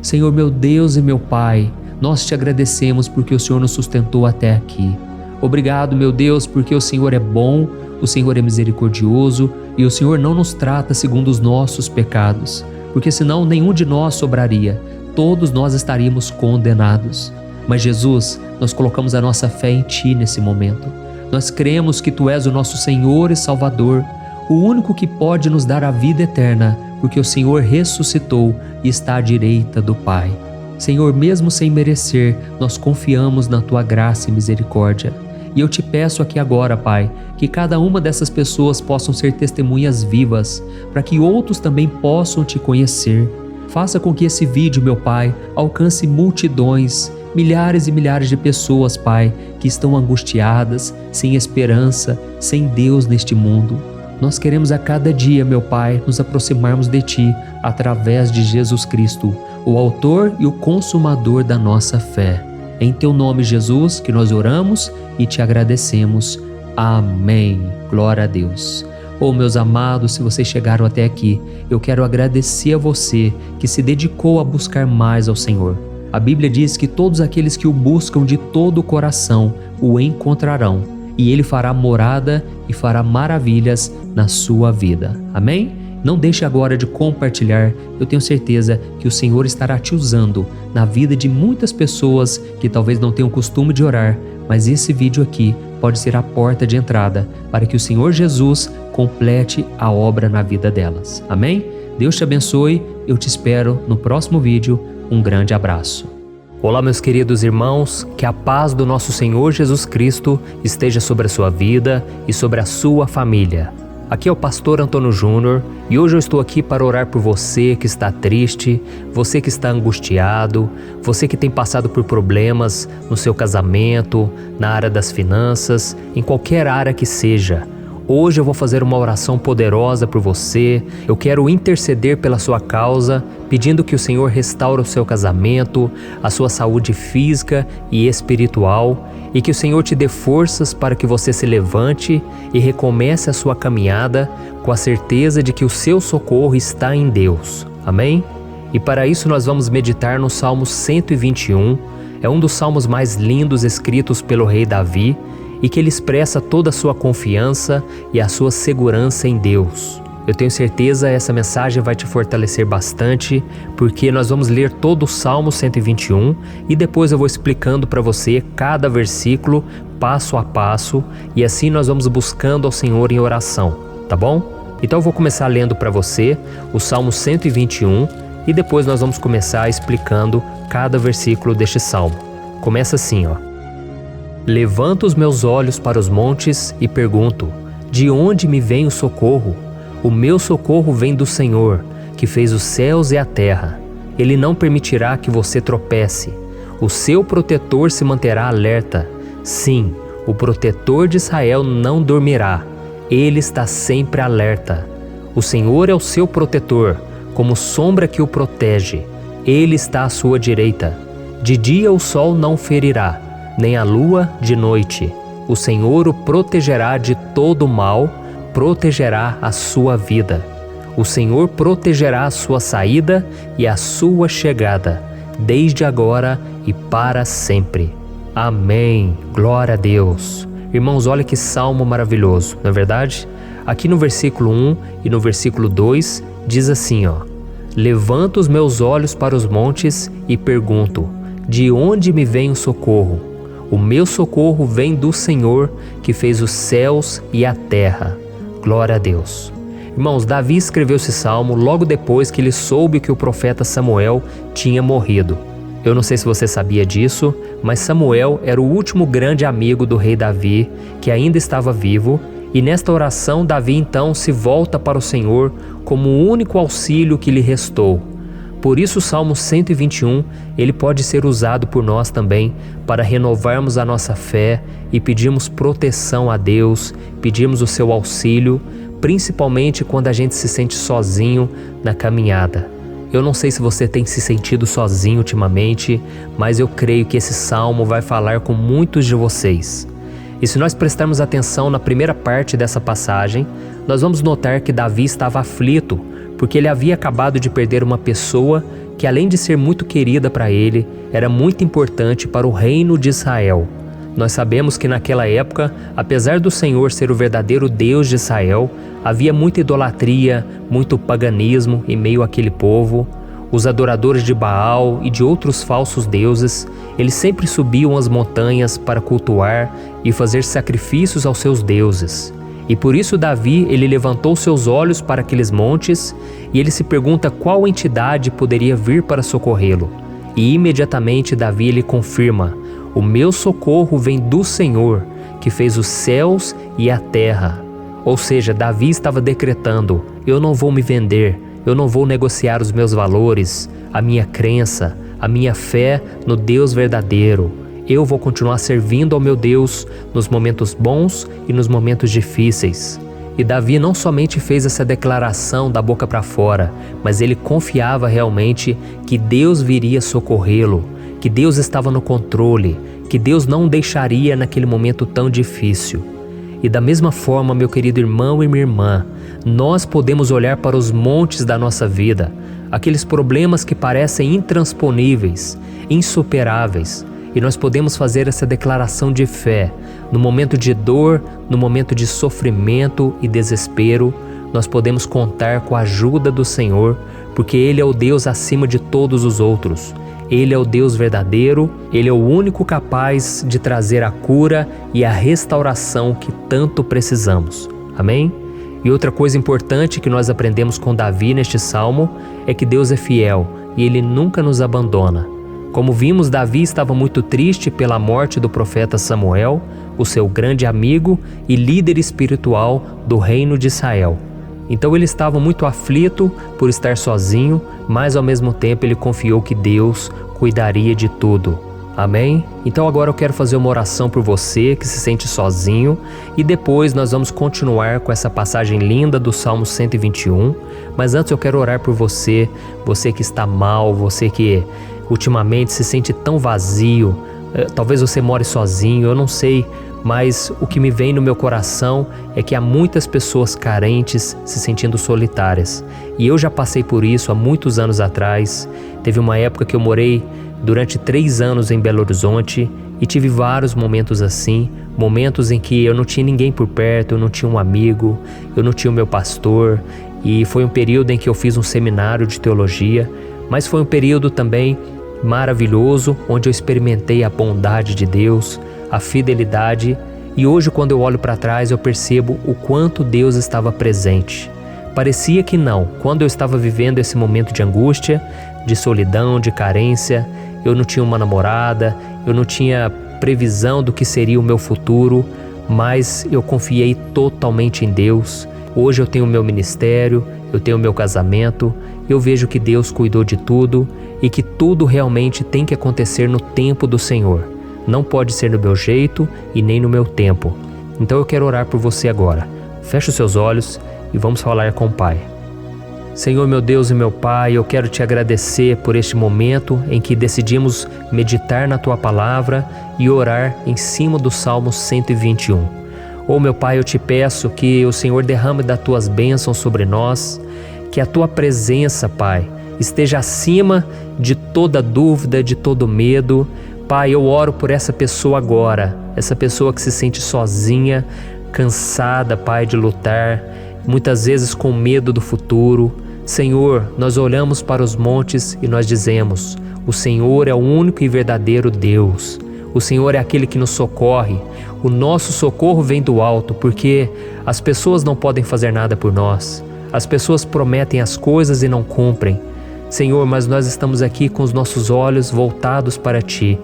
Senhor meu Deus e meu Pai, nós te agradecemos porque o Senhor nos sustentou até aqui. Obrigado, meu Deus, porque o Senhor é bom, o Senhor é misericordioso e o Senhor não nos trata segundo os nossos pecados, porque senão nenhum de nós sobraria, todos nós estaríamos condenados. Mas Jesus, nós colocamos a nossa fé em Ti nesse momento. Nós cremos que Tu és o nosso Senhor e Salvador, o único que pode nos dar a vida eterna, porque o Senhor ressuscitou e está à direita do Pai. Senhor, mesmo sem merecer, nós confiamos na Tua graça e misericórdia. E eu te peço aqui agora, Pai, que cada uma dessas pessoas possam ser testemunhas vivas, para que outros também possam Te conhecer. Faça com que esse vídeo, meu Pai, alcance multidões, milhares e milhares de pessoas, Pai, que estão angustiadas, sem esperança, sem Deus neste mundo. Nós queremos a cada dia, meu Pai, nos aproximarmos de Ti através de Jesus Cristo, o autor e o consumador da nossa fé. Em Teu nome, Jesus, que nós oramos e Te agradecemos. Amém. Glória a Deus. Oh, meus amados, se vocês chegaram até aqui, eu quero agradecer a você que se dedicou a buscar mais ao Senhor. A Bíblia diz que todos aqueles que o buscam de todo o coração o encontrarão, e Ele fará morada e fará maravilhas na sua vida. Amém? Não deixe agora de compartilhar, eu tenho certeza que o Senhor estará te usando na vida de muitas pessoas que talvez não tenham costume de orar, mas esse vídeo aqui pode ser a porta de entrada para que o Senhor Jesus complete a obra na vida delas. Amém? Deus te abençoe, eu te espero no próximo vídeo. Um grande abraço. Olá, meus queridos irmãos, que a paz do nosso Senhor Jesus Cristo esteja sobre a sua vida e sobre a sua família. Aqui é o pastor Antônio Júnior e hoje eu estou aqui para orar por você que está triste, você que está angustiado, você que tem passado por problemas no seu casamento, na área das finanças, em qualquer área que seja. Hoje eu vou fazer uma oração poderosa por você. Eu quero interceder pela sua causa, pedindo que o Senhor restaure o seu casamento, a sua saúde física e espiritual, e que o Senhor te dê forças para que você se levante e recomece a sua caminhada com a certeza de que o seu socorro está em Deus. Amém? E para isso nós vamos meditar no Salmo 121. É um dos salmos mais lindos escritos pelo rei Davi, e que ele expressa toda a sua confiança e a sua segurança em Deus. Eu tenho certeza essa mensagem vai te fortalecer bastante, porque nós vamos ler todo o Salmo 121 e depois eu vou explicando para você cada versículo, passo a passo, e assim nós vamos buscando ao Senhor em oração, tá bom? Então eu vou começar lendo para você o Salmo 121 e depois nós vamos começar explicando cada versículo deste salmo. Começa assim, ó. Levanto os meus olhos para os montes e pergunto: de onde me vem o socorro? O meu socorro vem do Senhor, que fez os céus e a terra. Ele não permitirá que você tropece. O seu protetor se manterá alerta. Sim, o protetor de Israel não dormirá. Ele está sempre alerta. O Senhor é o seu protetor, como sombra que o protege. Ele está à sua direita. De dia o sol não ferirá, nem a lua de noite. O Senhor o protegerá de todo mal, protegerá a sua vida. O Senhor protegerá a sua saída e a sua chegada, desde agora e para sempre. Amém. Glória a Deus. Irmãos, olha que salmo maravilhoso, não é verdade? Aqui no versículo 1 e no versículo 2 diz assim, ó: Levanto os meus olhos para os montes e pergunto: de onde me vem o socorro? O meu socorro vem do Senhor, que fez os céus e a terra. Glória a Deus. Irmãos, Davi escreveu esse salmo logo depois que ele soube que o profeta Samuel tinha morrido. Eu não sei se você sabia disso, mas Samuel era o último grande amigo do rei Davi, que ainda estava vivo, e nesta oração Davi então se volta para o Senhor como o único auxílio que lhe restou. Por isso o Salmo 121, ele pode ser usado por nós também para renovarmos a nossa fé e pedirmos proteção a Deus, pedirmos o seu auxílio, principalmente quando a gente se sente sozinho na caminhada. Eu não sei se você tem se sentido sozinho ultimamente, mas eu creio que esse salmo vai falar com muitos de vocês. E se nós prestarmos atenção na primeira parte dessa passagem, nós vamos notar que Davi estava aflito, porque ele havia acabado de perder uma pessoa que, além de ser muito querida para ele, era muito importante para o reino de Israel. Nós sabemos que naquela época, apesar do Senhor ser o verdadeiro Deus de Israel, havia muita idolatria, muito paganismo em meio àquele povo. Os adoradores de Baal e de outros falsos deuses, eles sempre subiam as montanhas para cultuar e fazer sacrifícios aos seus deuses. E por isso Davi, ele levantou seus olhos para aqueles montes e ele se pergunta qual entidade poderia vir para socorrê-lo. E imediatamente Davi ele confirma: o meu socorro vem do Senhor, que fez os céus e a terra. Ou seja, Davi estava decretando: eu não vou me vender, eu não vou negociar os meus valores, a minha crença, a minha fé no Deus verdadeiro. Eu vou continuar servindo ao meu Deus nos momentos bons e nos momentos difíceis. E Davi não somente fez essa declaração da boca para fora, mas ele confiava realmente que Deus viria socorrê-lo, que Deus estava no controle, que Deus não o deixaria naquele momento tão difícil. E da mesma forma, meu querido irmão e minha irmã, nós podemos olhar para os montes da nossa vida, aqueles problemas que parecem intransponíveis, insuperáveis, e nós podemos fazer essa declaração de fé. No momento de dor, no momento de sofrimento e desespero, nós podemos contar com a ajuda do Senhor, porque Ele é o Deus acima de todos os outros. Ele é o Deus verdadeiro, Ele é o único capaz de trazer a cura e a restauração que tanto precisamos. Amém? E outra coisa importante que nós aprendemos com Davi neste salmo é que Deus é fiel e Ele nunca nos abandona. Como vimos, Davi estava muito triste pela morte do profeta Samuel, o seu grande amigo e líder espiritual do reino de Israel. Então ele estava muito aflito por estar sozinho, mas ao mesmo tempo ele confiou que Deus cuidaria de tudo. Amém? Então agora eu quero fazer uma oração por você que se sente sozinho e depois nós vamos continuar com essa passagem linda do Salmo 121. Mas antes eu quero orar por você, você que está mal, você que ultimamente se sente tão vazio, talvez você more sozinho, eu não sei, mas o que me vem no meu coração é que há muitas pessoas carentes se sentindo solitárias. E eu já passei por isso há muitos anos atrás. Teve uma época que eu morei durante 3 anos em Belo Horizonte e tive vários momentos assim, momentos em que eu não tinha ninguém por perto, eu não tinha um amigo, eu não tinha o meu pastor, e foi um período em que eu fiz um seminário de teologia, mas foi um período também maravilhoso, onde eu experimentei a bondade de Deus, a fidelidade, e hoje quando eu olho para trás eu percebo o quanto Deus estava presente. Parecia que não, quando eu estava vivendo esse momento de angústia, de solidão, de carência, eu não tinha uma namorada, eu não tinha previsão do que seria o meu futuro, mas eu confiei totalmente em Deus. Hoje eu tenho o meu ministério, eu tenho o meu casamento, eu vejo que Deus cuidou de tudo e que tudo realmente tem que acontecer no tempo do Senhor. Não pode ser no meu jeito e nem no meu tempo. Então eu quero orar por você agora. Feche os seus olhos e vamos falar com o Pai. Senhor, meu Deus e meu Pai, eu quero te agradecer por este momento em que decidimos meditar na Tua Palavra e orar em cima do Salmo 121. Oh, meu Pai, eu te peço que o Senhor derrame das Tuas bênçãos sobre nós, que a Tua presença, Pai, esteja acima de toda dúvida, de todo medo. Pai, eu oro por essa pessoa agora, essa pessoa que se sente sozinha, cansada, Pai, de lutar, muitas vezes com medo do futuro. Senhor, nós olhamos para os montes e nós dizemos: o Senhor é o único e verdadeiro Deus. O Senhor é aquele que nos socorre. O nosso socorro vem do alto, porque as pessoas não podem fazer nada por nós. As pessoas prometem as coisas e não cumprem. Senhor, mas nós estamos aqui com os nossos olhos voltados para Ti.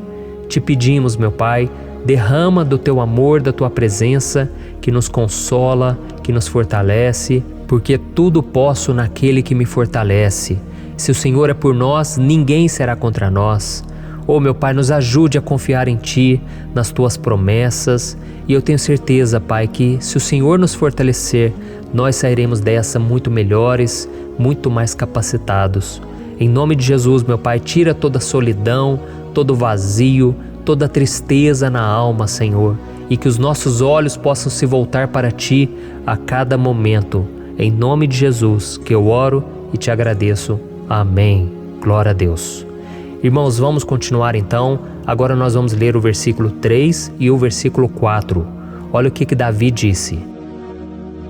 Te pedimos, meu Pai, derrama do Teu amor, da Tua presença, que nos consola, que nos fortalece, porque tudo posso naquele que me fortalece. Se o Senhor é por nós, ninguém será contra nós. Oh, meu Pai, nos ajude a confiar em Ti, nas Tuas promessas. E eu tenho certeza, Pai, que se o Senhor nos fortalecer, nós sairemos dessa muito melhores, muito mais capacitados. Em nome de Jesus, meu Pai, tira toda a solidão, todo vazio, toda a tristeza na alma, Senhor, e que os nossos olhos possam se voltar para Ti a cada momento. Em nome de Jesus que eu oro e te agradeço. Amém. Glória a Deus. Irmãos, vamos continuar então. Agora nós vamos ler o versículo 3 e o versículo 4. Olha o que Davi disse.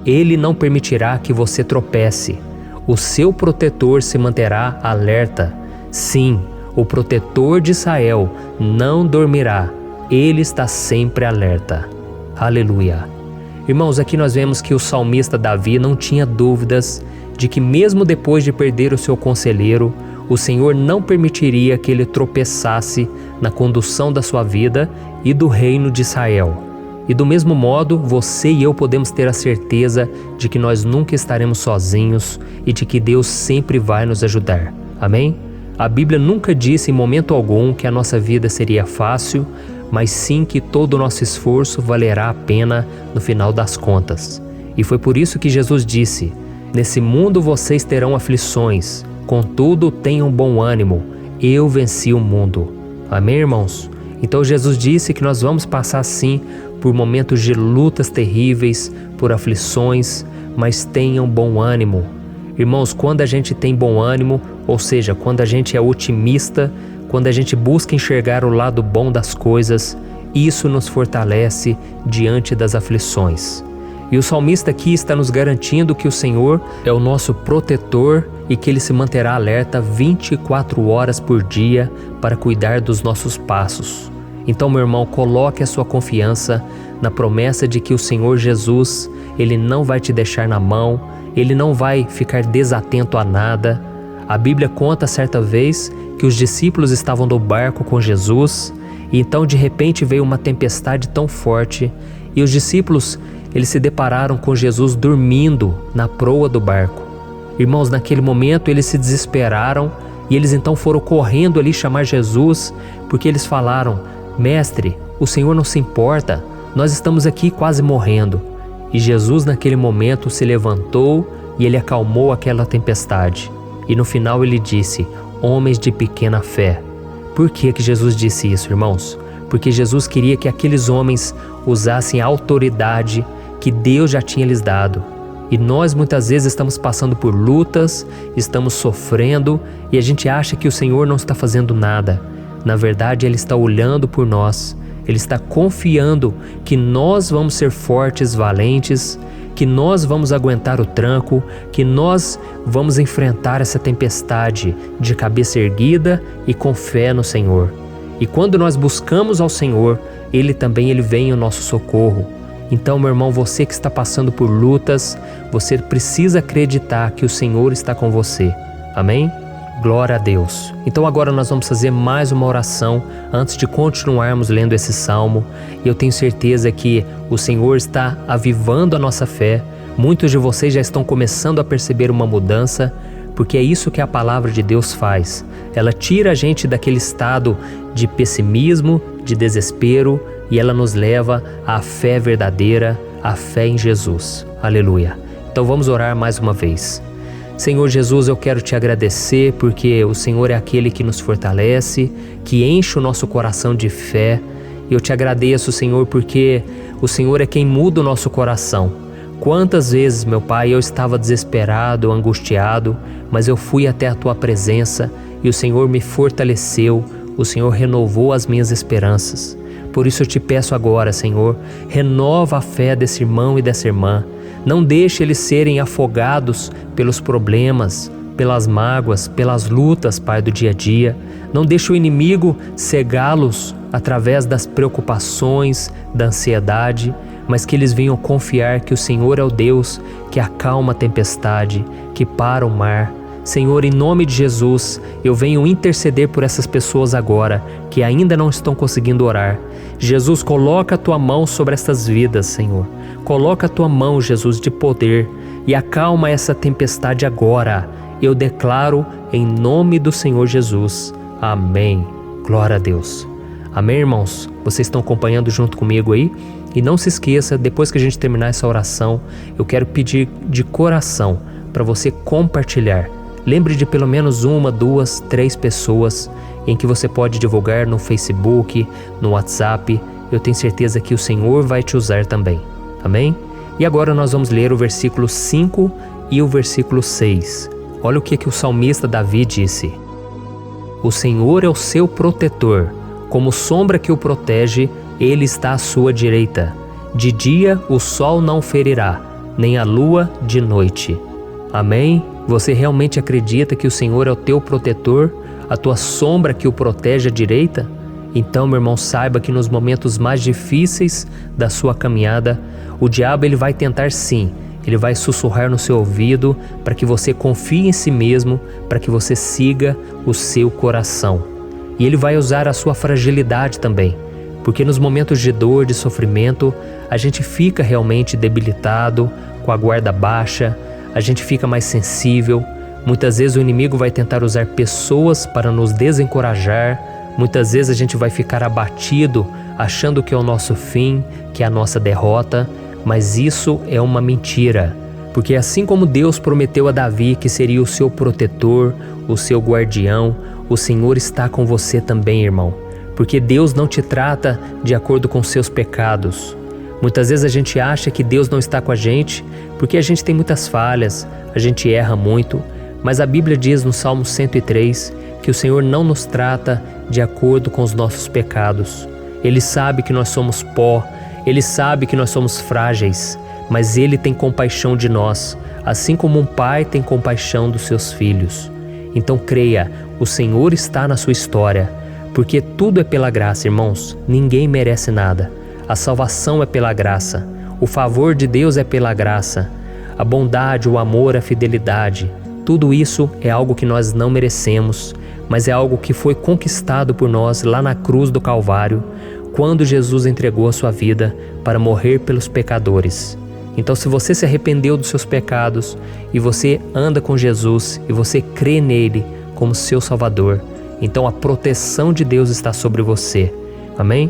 Ele não permitirá que você tropece. O seu protetor se manterá alerta. Sim, o protetor de Israel não dormirá. Ele está sempre alerta. Aleluia. Irmãos, aqui nós vemos que o salmista Davi não tinha dúvidas de que mesmo depois de perder o seu conselheiro, o Senhor não permitiria que ele tropeçasse na condução da sua vida e do reino de Israel. E do mesmo modo, você e eu podemos ter a certeza de que nós nunca estaremos sozinhos e de que Deus sempre vai nos ajudar. Amém? A Bíblia nunca disse em momento algum que a nossa vida seria fácil, mas sim que todo o nosso esforço valerá a pena no final das contas. E foi por isso que Jesus disse: nesse mundo vocês terão aflições, contudo tenham bom ânimo, eu venci o mundo. Amém, irmãos? Então Jesus disse que nós vamos passar sim por momentos de lutas terríveis, por aflições, mas tenham bom ânimo. Irmãos, quando a gente tem bom ânimo, ou seja, quando a gente é otimista, quando a gente busca enxergar o lado bom das coisas, isso nos fortalece diante das aflições. E o salmista aqui está nos garantindo que o Senhor é o nosso protetor e que Ele se manterá alerta 24 horas por dia para cuidar dos nossos passos. Então, meu irmão, coloque a sua confiança na promessa de que o Senhor Jesus, Ele não vai te deixar na mão, Ele não vai ficar desatento a nada. A Bíblia conta certa vez que os discípulos estavam no barco com Jesus e então de repente veio uma tempestade tão forte e os discípulos eles se depararam com Jesus dormindo na proa do barco. Irmãos, naquele momento eles se desesperaram e eles então foram correndo ali chamar Jesus porque eles falaram: Mestre, o Senhor não se importa, nós estamos aqui quase morrendo. E Jesus naquele momento se levantou e Ele acalmou aquela tempestade. E no final Ele disse: homens de pequena fé. Por que Jesus disse isso, irmãos? Porque Jesus queria que aqueles homens usassem a autoridade que Deus já tinha lhes dado. E nós muitas vezes estamos passando por lutas, estamos sofrendo e a gente acha que o Senhor não está fazendo nada. Na verdade, Ele está olhando por nós. Ele está confiando que nós vamos ser fortes, valentes, que nós vamos aguentar o tranco, que nós vamos enfrentar essa tempestade de cabeça erguida e com fé no Senhor. E quando nós buscamos ao Senhor, Ele vem ao nosso socorro. Então, meu irmão, você que está passando por lutas, você precisa acreditar que o Senhor está com você. Amém? Glória a Deus. Então agora nós vamos fazer mais uma oração antes de continuarmos lendo esse salmo. E eu tenho certeza que o Senhor está avivando a nossa fé. Muitos de vocês já estão começando a perceber uma mudança, porque é isso que a palavra de Deus faz. Ela tira a gente daquele estado de pessimismo, de desespero, e ela nos leva à fé verdadeira, à fé em Jesus. Aleluia. Então vamos orar mais uma vez. Senhor Jesus, eu quero te agradecer porque o Senhor é aquele que nos fortalece, que enche o nosso coração de fé. E eu te agradeço, Senhor, porque o Senhor é quem muda o nosso coração. Quantas vezes, meu Pai, eu estava desesperado, angustiado, mas eu fui até a Tua presença e o Senhor me fortaleceu, o Senhor renovou as minhas esperanças. Por isso eu te peço agora, Senhor, renova a fé desse irmão e dessa irmã. Não deixe eles serem afogados pelos problemas, pelas mágoas, pelas lutas, Pai, do dia a dia. Não deixe o inimigo cegá-los através das preocupações, da ansiedade, mas que eles venham confiar que o Senhor é o Deus que acalma a tempestade, que para o mar. Senhor, em nome de Jesus, eu venho interceder por essas pessoas agora que ainda não estão conseguindo orar. Jesus, coloca a Tua mão sobre estas vidas, Senhor. Coloca a Tua mão, Jesus, de poder e acalma essa tempestade agora. Eu declaro em nome do Senhor Jesus. Amém. Glória a Deus. Amém, irmãos? Vocês estão acompanhando junto comigo aí? E não se esqueça, depois que a gente terminar essa oração, eu quero pedir de coração para você compartilhar. Lembre de pelo menos 1, 2, 3 pessoas em que você pode divulgar no Facebook, no WhatsApp. Eu tenho certeza que o Senhor vai te usar também. Amém? E agora nós vamos ler o versículo 5 e o versículo 6. Olha o que o salmista Davi disse. O Senhor é o seu protetor, como sombra que o protege, Ele está à sua direita. De dia o sol não ferirá, nem a lua de noite. Amém? Você realmente acredita que o Senhor é o teu protetor, a tua sombra que o protege à direita? Então, meu irmão, saiba que nos momentos mais difíceis da sua caminhada, o diabo ele vai tentar sim. Ele vai sussurrar no seu ouvido para que você confie em si mesmo, para que você siga o seu coração. E ele vai usar a sua fragilidade também, porque nos momentos de dor, de sofrimento, a gente fica realmente debilitado, com a guarda baixa, a gente fica mais sensível. Muitas vezes o inimigo vai tentar usar pessoas para nos desencorajar, muitas vezes a gente vai ficar abatido, achando que é o nosso fim, que é a nossa derrota. Mas isso é uma mentira, porque assim como Deus prometeu a Davi que seria o seu protetor, o seu guardião, o Senhor está com você também, irmão, porque Deus não te trata de acordo com seus pecados. Muitas vezes a gente acha que Deus não está com a gente porque a gente tem muitas falhas, a gente erra muito, mas a Bíblia diz no Salmo 103 que o Senhor não nos trata de acordo com os nossos pecados. Ele sabe que nós somos pó, Ele sabe que nós somos frágeis, mas Ele tem compaixão de nós, assim como um pai tem compaixão dos seus filhos. Então creia, o Senhor está na sua história, porque tudo é pela graça, irmãos, ninguém merece nada. A salvação é pela graça, o favor de Deus é pela graça, a bondade, o amor, a fidelidade, tudo isso é algo que nós não merecemos, mas é algo que foi conquistado por nós lá na cruz do Calvário, quando Jesus entregou a sua vida para morrer pelos pecadores. Então, se você se arrependeu dos seus pecados e você anda com Jesus e você crê nele como seu Salvador, então a proteção de Deus está sobre você. Amém?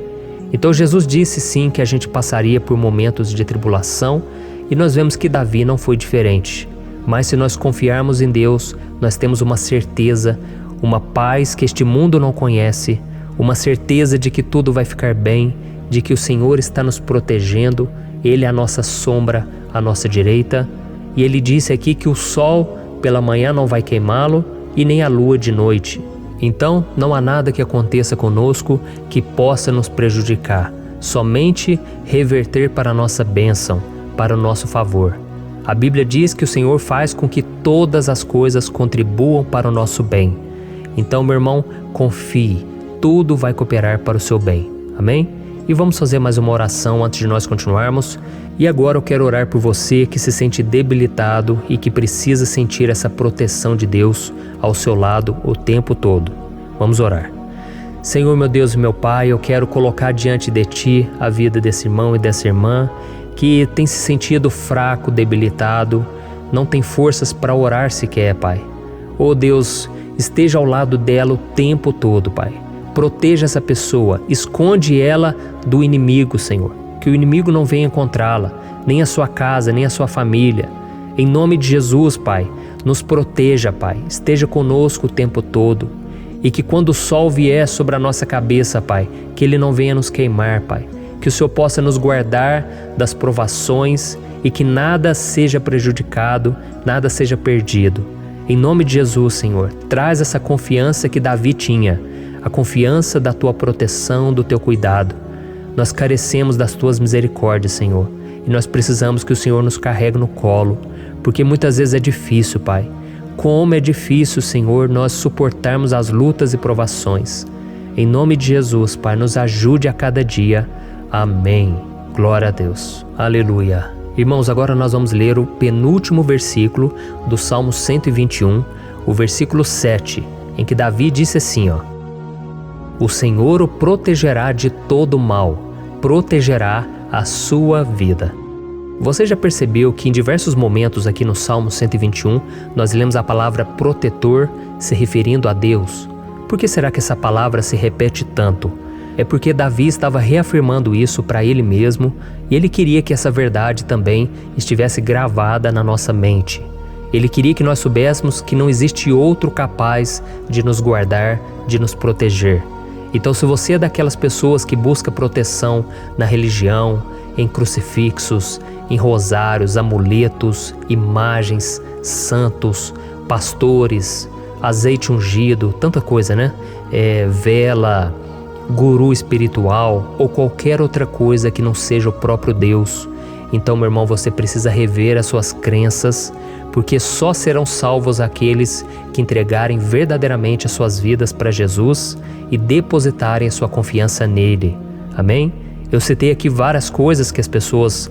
Então Jesus disse sim que a gente passaria por momentos de tribulação e nós vemos que Davi não foi diferente. Mas se nós confiarmos em Deus, nós temos uma certeza, uma paz que este mundo não conhece, uma certeza de que tudo vai ficar bem, de que o Senhor está nos protegendo, Ele é a nossa sombra, a nossa direita. E Ele disse aqui que o sol pela manhã não vai queimá-lo e nem a lua de noite. Então não há nada que aconteça conosco que possa nos prejudicar, somente reverter para a nossa bênção, para o nosso favor. A Bíblia diz que o Senhor faz com que todas as coisas contribuam para o nosso bem. Então, meu irmão, confie. Tudo vai cooperar para o seu bem. Amém? E vamos fazer mais uma oração antes de nós continuarmos. E agora eu quero orar por você que se sente debilitado e que precisa sentir essa proteção de Deus ao seu lado o tempo todo. Vamos orar. Senhor, meu Deus e meu Pai, eu quero colocar diante de Ti a vida desse irmão e dessa irmã que tem se sentido fraco, debilitado, não tem forças para orar sequer, Pai. Oh Deus, esteja ao lado dela o tempo todo, Pai. Proteja essa pessoa, esconde ela do inimigo, Senhor. Que o inimigo não venha encontrá-la, nem a sua casa, nem a sua família. Em nome de Jesus, Pai, nos proteja, Pai. Esteja conosco o tempo todo. E que quando o sol vier sobre a nossa cabeça, Pai, que ele não venha nos queimar, Pai. Que o Senhor possa nos guardar das provações e que nada seja prejudicado, nada seja perdido. Em nome de Jesus, Senhor, traz essa confiança que Davi tinha, a confiança da Tua proteção, do Teu cuidado. Nós carecemos das Tuas misericórdias, Senhor, e nós precisamos que o Senhor nos carregue no colo, porque muitas vezes é difícil, Pai. Como é difícil, Senhor, nós suportarmos as lutas e provações. Em nome de Jesus, Pai, nos ajude a cada dia. Amém. Glória a Deus. Aleluia. Irmãos, agora nós vamos ler o penúltimo versículo do Salmo 121, o versículo 7, em que Davi disse assim, O Senhor o protegerá de todo mal, protegerá a sua vida. Você já percebeu que em diversos momentos aqui no Salmo 121 nós lemos a palavra protetor se referindo a Deus? Por que será que essa palavra se repete tanto? É porque Davi estava reafirmando isso para ele mesmo e ele queria que essa verdade também estivesse gravada na nossa mente. Ele queria que nós soubéssemos que não existe outro capaz de nos guardar, de nos proteger. Então, se você é daquelas pessoas que busca proteção na religião, em crucifixos, em rosários, amuletos, imagens, santos, pastores, azeite ungido, tanta coisa, né? Vela, guru espiritual ou qualquer outra coisa que não seja o próprio Deus. Então, meu irmão, você precisa rever as suas crenças, porque só serão salvos aqueles que entregarem verdadeiramente as suas vidas para Jesus e depositarem a sua confiança nele. Amém? Eu citei aqui várias coisas que as pessoas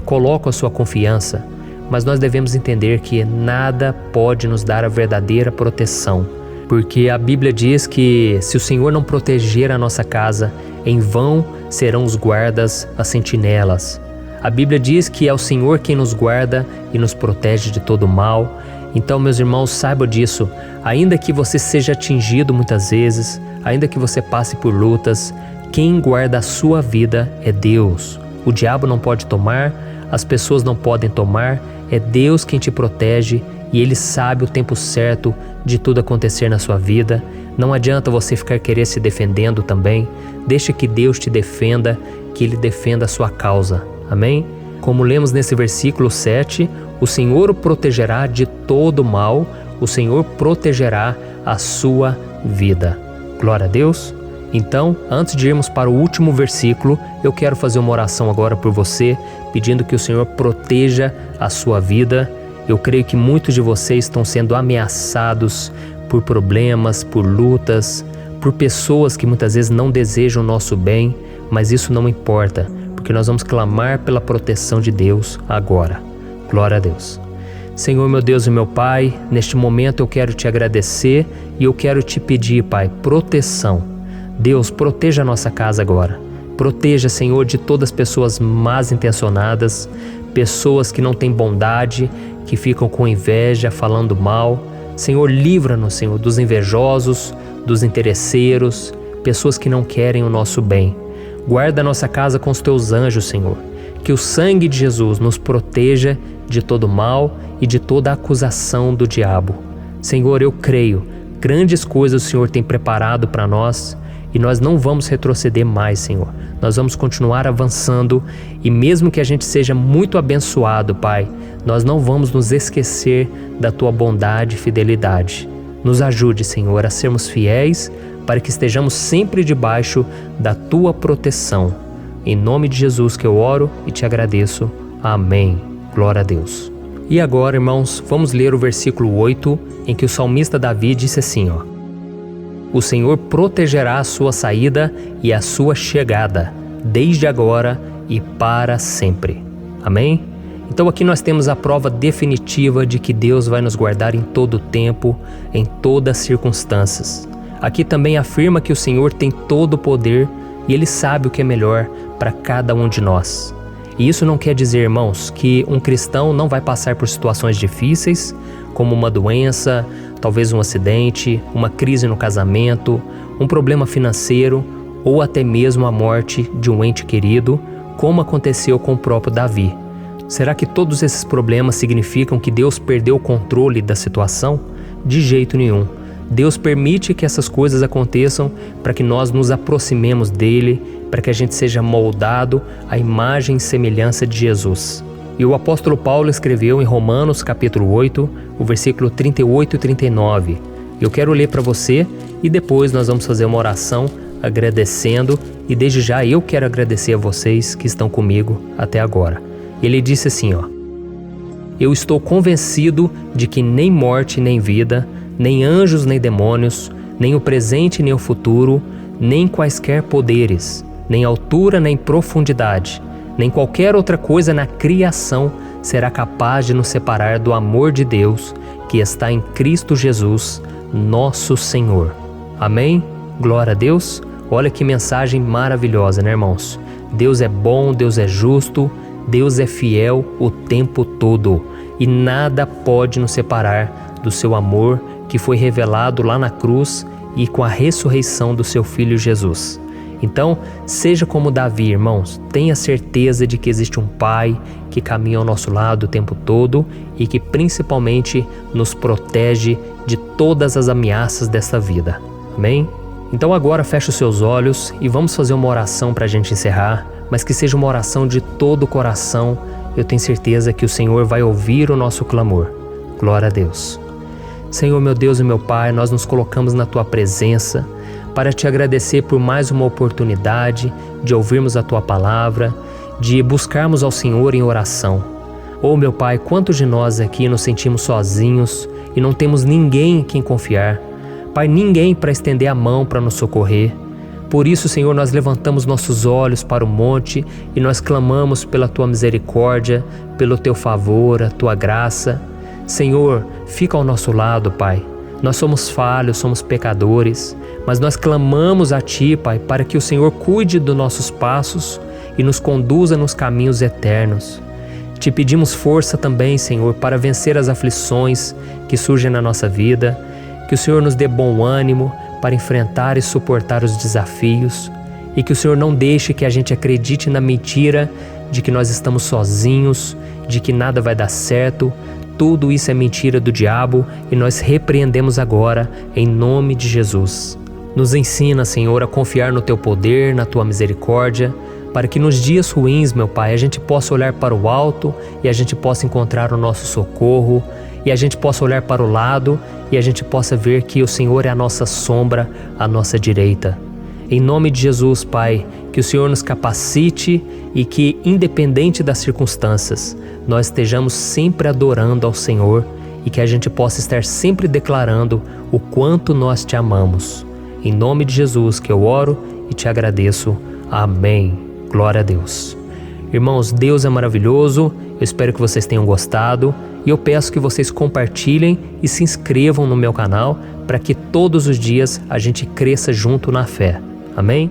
colocam a sua confiança, mas nós devemos entender que nada pode nos dar a verdadeira proteção, porque a Bíblia diz que se o Senhor não proteger a nossa casa, em vão serão os guardas, as sentinelas. A Bíblia diz que é o Senhor quem nos guarda e nos protege de todo mal. Então, meus irmãos, saibam disso. Ainda que você seja atingido muitas vezes, ainda que você passe por lutas, quem guarda a sua vida é Deus. O diabo não pode tomar, as pessoas não podem tomar, é Deus quem te protege e Ele sabe o tempo certo de tudo acontecer na sua vida. Não adianta você ficar querer se defendendo também. Deixa que Deus te defenda, que Ele defenda a sua causa. Amém? Como lemos nesse versículo 7, o Senhor o protegerá de todo mal, o Senhor protegerá a sua vida. Glória a Deus! Então, antes de irmos para o último versículo, eu quero fazer uma oração agora por você, pedindo que o Senhor proteja a sua vida. Eu creio que muitos de vocês estão sendo ameaçados por problemas, por lutas, por pessoas que muitas vezes não desejam o nosso bem, mas isso não importa, porque nós vamos clamar pela proteção de Deus agora. Glória a Deus. Senhor, meu Deus e meu Pai, neste momento eu quero te agradecer e eu quero te pedir, Pai, proteção. Deus, proteja a nossa casa agora. Proteja, Senhor, de todas as pessoas más intencionadas, pessoas que não têm bondade, que ficam com inveja, falando mal. Senhor, livra-nos, Senhor, dos invejosos, dos interesseiros, pessoas que não querem o nosso bem. Guarda a nossa casa com os teus anjos, Senhor. Que o sangue de Jesus nos proteja de todo mal e de toda acusação do diabo. Senhor, eu creio, grandes coisas o Senhor tem preparado para nós e nós não vamos retroceder mais, Senhor. Nós vamos continuar avançando e mesmo que a gente seja muito abençoado, Pai, nós não vamos nos esquecer da Tua bondade e fidelidade. Nos ajude, Senhor, a sermos fiéis para que estejamos sempre debaixo da Tua proteção. Em nome de Jesus que eu oro e te agradeço. Amém. Glória a Deus. E agora, irmãos, vamos ler o versículo 8, em que o salmista Davi disse assim, O Senhor protegerá a sua saída e a sua chegada, desde agora e para sempre. Amém? Então aqui nós temos a prova definitiva de que Deus vai nos guardar em todo o tempo, em todas as circunstâncias. Aqui também afirma que o Senhor tem todo o poder e Ele sabe o que é melhor para cada um de nós. E isso não quer dizer, irmãos, que um cristão não vai passar por situações difíceis, como uma doença, talvez um acidente, uma crise no casamento, um problema financeiro ou até mesmo a morte de um ente querido, como aconteceu com o próprio Davi. Será que todos esses problemas significam que Deus perdeu o controle da situação? De jeito nenhum. Deus permite que essas coisas aconteçam para que nós nos aproximemos dele, para que a gente seja moldado à imagem e semelhança de Jesus. E o apóstolo Paulo escreveu em Romanos capítulo 8, o versículo 38 e 39. Eu quero ler para você e depois nós vamos fazer uma oração agradecendo e desde já eu quero agradecer a vocês que estão comigo até agora. Ele disse assim, Eu estou convencido de que nem morte nem vida, nem anjos nem demônios, nem o presente nem o futuro, nem quaisquer poderes, nem altura nem profundidade, nem qualquer outra coisa na criação será capaz de nos separar do amor de Deus que está em Cristo Jesus, nosso Senhor. Amém? Glória a Deus. Olha que mensagem maravilhosa, né, irmãos? Deus é bom, Deus é justo, Deus é fiel o tempo todo e nada pode nos separar do seu amor que foi revelado lá na cruz e com a ressurreição do seu Filho Jesus. Então, seja como Davi, irmãos, tenha certeza de que existe um Pai que caminha ao nosso lado o tempo todo e que principalmente nos protege de todas as ameaças desta vida. Amém? Então agora feche os seus olhos e vamos fazer uma oração para a gente encerrar, mas que seja uma oração de todo o coração. Eu tenho certeza que o Senhor vai ouvir o nosso clamor. Glória a Deus. Senhor, meu Deus e meu Pai, nós nos colocamos na Tua presença para Te agradecer por mais uma oportunidade de ouvirmos a Tua palavra, de buscarmos ao Senhor em oração. Oh, meu Pai, quantos de nós aqui nos sentimos sozinhos e não temos ninguém em quem confiar. Pai, ninguém para estender a mão para nos socorrer. Por isso, Senhor, nós levantamos nossos olhos para o monte e nós clamamos pela Tua misericórdia, pelo Teu favor, a Tua graça. Senhor, fica ao nosso lado, Pai. Nós somos falhos, somos pecadores, mas nós clamamos a Ti, Pai, para que o Senhor cuide dos nossos passos e nos conduza nos caminhos eternos. Te pedimos força também, Senhor, para vencer as aflições que surgem na nossa vida, que o Senhor nos dê bom ânimo para enfrentar e suportar os desafios e que o Senhor não deixe que a gente acredite na mentira de que nós estamos sozinhos, de que nada vai dar certo. Tudo isso é mentira do diabo e nós repreendemos agora em nome de Jesus. Nos ensina, Senhor, a confiar no Teu poder, na Tua misericórdia, para que nos dias ruins, meu Pai, a gente possa olhar para o alto e a gente possa encontrar o nosso socorro e a gente possa olhar para o lado e a gente possa ver que o Senhor é a nossa sombra, a nossa direita. Em nome de Jesus, Pai, que o Senhor nos capacite e que, independente das circunstâncias, nós estejamos sempre adorando ao Senhor e que a gente possa estar sempre declarando o quanto nós Te amamos. Em nome de Jesus que eu oro e Te agradeço. Amém. Glória a Deus. Irmãos, Deus é maravilhoso. Eu espero que vocês tenham gostado e eu peço que vocês compartilhem e se inscrevam no meu canal para que todos os dias a gente cresça junto na fé. Amém?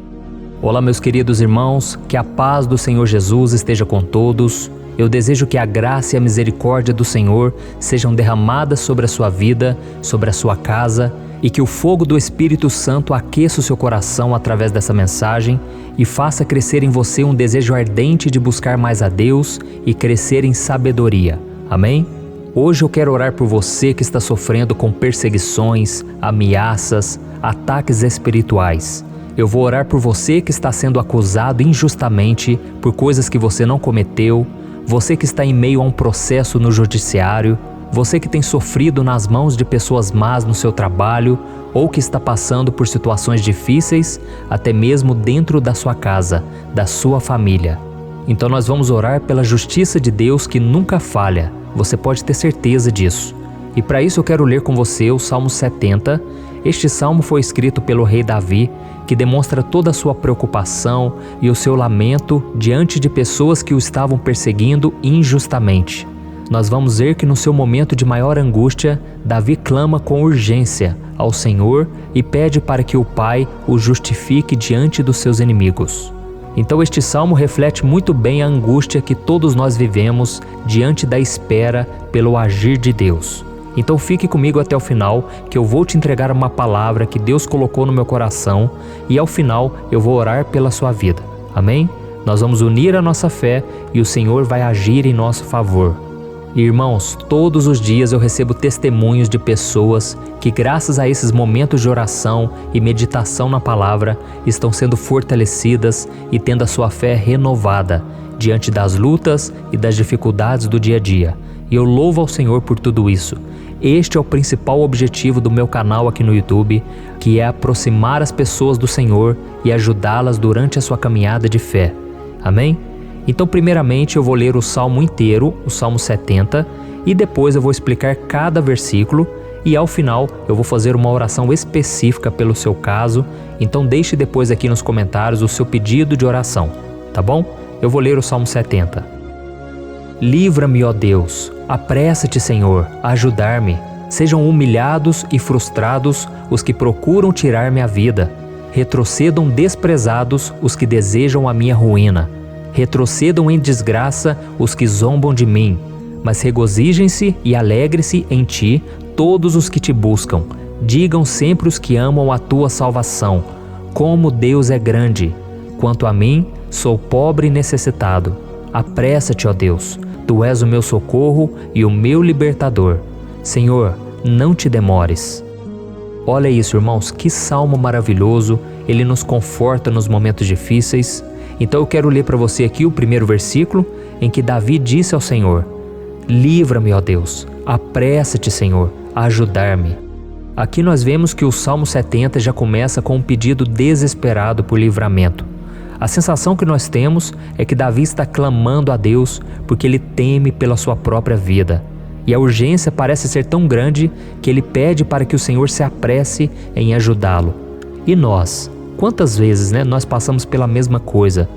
Olá, meus queridos irmãos, que a paz do Senhor Jesus esteja com todos. Eu desejo que a graça e a misericórdia do Senhor sejam derramadas sobre a sua vida, sobre a sua casa, e que o fogo do Espírito Santo aqueça o seu coração através dessa mensagem e faça crescer em você um desejo ardente de buscar mais a Deus e crescer em sabedoria. Amém? Hoje eu quero orar por você que está sofrendo com perseguições, ameaças, ataques espirituais. Eu vou orar por você que está sendo acusado injustamente por coisas que você não cometeu, você que está em meio a um processo no judiciário, você que tem sofrido nas mãos de pessoas más no seu trabalho ou que está passando por situações difíceis, até mesmo dentro da sua casa, da sua família. Então nós vamos orar pela justiça de Deus que nunca falha, você pode ter certeza disso. E para isso eu quero ler com você o Salmo 70. Este salmo foi escrito pelo rei Davi, que demonstra toda a sua preocupação e o seu lamento diante de pessoas que o estavam perseguindo injustamente. Nós vamos ver que no seu momento de maior angústia, Davi clama com urgência ao Senhor e pede para que o Pai o justifique diante dos seus inimigos. Então este salmo reflete muito bem a angústia que todos nós vivemos diante da espera pelo agir de Deus. Então fique comigo até o final, que eu vou te entregar uma palavra que Deus colocou no meu coração e ao final eu vou orar pela sua vida. Amém? Nós vamos unir a nossa fé e o Senhor vai agir em nosso favor. Irmãos, todos os dias eu recebo testemunhos de pessoas que, graças a esses momentos de oração e meditação na palavra, estão sendo fortalecidas e tendo a sua fé renovada diante das lutas e das dificuldades do dia a dia. E eu louvo ao Senhor por tudo isso. Este é o principal objetivo do meu canal aqui no YouTube, que é aproximar as pessoas do Senhor e ajudá-las durante a sua caminhada de fé. Amém? Então, primeiramente, eu vou ler o Salmo inteiro, o Salmo 70, e depois eu vou explicar cada versículo e ao final eu vou fazer uma oração específica pelo seu caso. Então deixe depois aqui nos comentários o seu pedido de oração, tá bom? Eu vou ler o Salmo 70. Livra-me, ó Deus, apressa-te, Senhor, a ajudar-me. Sejam humilhados e frustrados os que procuram tirar-me a vida. Retrocedam desprezados os que desejam a minha ruína. Retrocedam em desgraça os que zombam de mim, mas regozijem-se e alegrem-se em ti todos os que te buscam. Digam sempre os que amam a tua salvação, como Deus é grande. Quanto a mim, sou pobre e necessitado. Apressa-te, ó Deus, tu és o meu socorro e o meu libertador. Senhor, não te demores. Olha isso, irmãos, que salmo maravilhoso, ele nos conforta nos momentos difíceis. Então eu quero ler para você aqui o primeiro versículo, em que Davi disse ao Senhor: livra-me, ó Deus, apressa-te, Senhor, a ajudar-me. Aqui nós vemos que o Salmo 70 já começa com um pedido desesperado por livramento. A sensação que nós temos é que Davi está clamando a Deus porque ele teme pela sua própria vida. E a urgência parece ser tão grande que ele pede para que o Senhor se apresse em ajudá-lo. E nós? Quantas vezes nós passamos pela mesma coisa?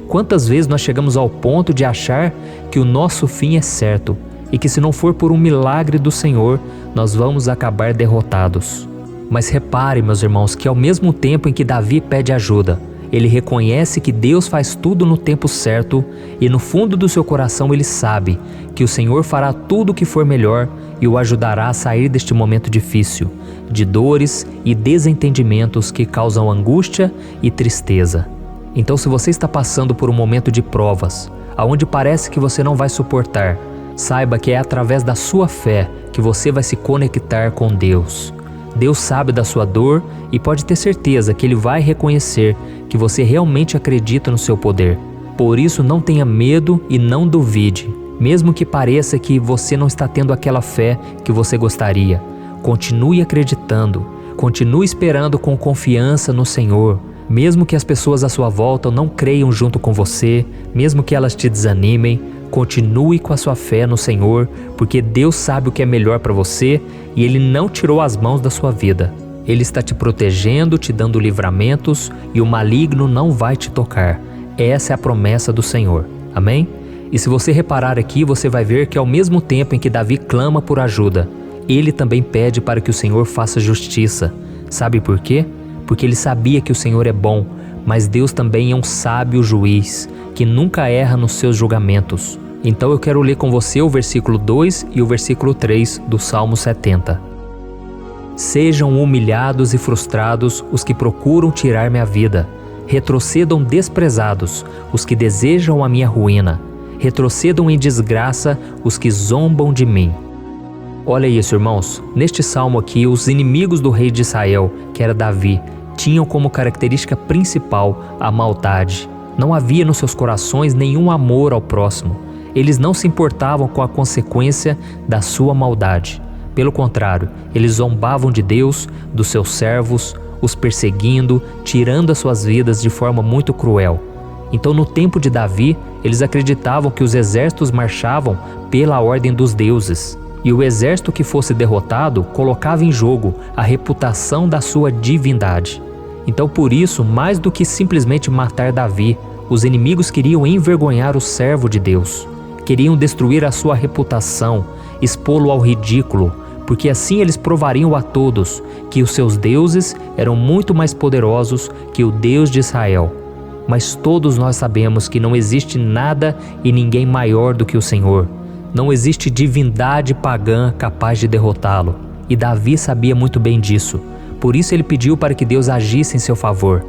Quantas vezes nós chegamos ao ponto de achar que o nosso fim é certo e que, se não for por um milagre do Senhor, nós vamos acabar derrotados? Mas repare, meus irmãos, que ao mesmo tempo em que Davi pede ajuda, ele reconhece que Deus faz tudo no tempo certo e no fundo do seu coração ele sabe que o Senhor fará tudo o que for melhor e o ajudará a sair deste momento difícil, de dores e desentendimentos que causam angústia e tristeza. Então, se você está passando por um momento de provas, aonde parece que você não vai suportar, saiba que é através da sua fé que você vai se conectar com Deus. Deus sabe da sua dor e pode ter certeza que Ele vai reconhecer que você realmente acredita no seu poder. Por isso, não tenha medo e não duvide, mesmo que pareça que você não está tendo aquela fé que você gostaria. Continue acreditando, continue esperando com confiança no Senhor. Mesmo que as pessoas à sua volta não creiam junto com você, mesmo que elas te desanimem, continue com a sua fé no Senhor, porque Deus sabe o que é melhor para você e Ele não tirou as mãos da sua vida. Ele está te protegendo, te dando livramentos e o maligno não vai te tocar. Essa é a promessa do Senhor. Amém? E se você reparar aqui, você vai ver que ao mesmo tempo em que Davi clama por ajuda, ele também pede para que o Senhor faça justiça. Sabe por quê? Porque ele sabia que o Senhor é bom, mas Deus também é um sábio juiz, que nunca erra nos seus julgamentos. Então eu quero ler com você o versículo 2 e o versículo 3 do Salmo 70. Sejam humilhados e frustrados os que procuram tirar minha vida. Retrocedam desprezados os que desejam a minha ruína. Retrocedam em desgraça os que zombam de mim. Olha isso, irmãos. Neste salmo aqui, os inimigos do rei de Israel, que era Davi, tinham como característica principal a maldade. Não havia nos seus corações nenhum amor ao próximo. Eles não se importavam com a consequência da sua maldade. Pelo contrário, eles zombavam de Deus, dos seus servos, os perseguindo, tirando as suas vidas de forma muito cruel. Então, no tempo de Davi, eles acreditavam que os exércitos marchavam pela ordem dos deuses. E o exército que fosse derrotado colocava em jogo a reputação da sua divindade. Então, por isso, mais do que simplesmente matar Davi, os inimigos queriam envergonhar o servo de Deus. Queriam destruir a sua reputação, expô-lo ao ridículo, porque assim eles provariam a todos que os seus deuses eram muito mais poderosos que o Deus de Israel. Mas todos nós sabemos que não existe nada e ninguém maior do que o Senhor. Não existe divindade pagã capaz de derrotá-lo. E Davi sabia muito bem disso. Por isso ele pediu para que Deus agisse em seu favor.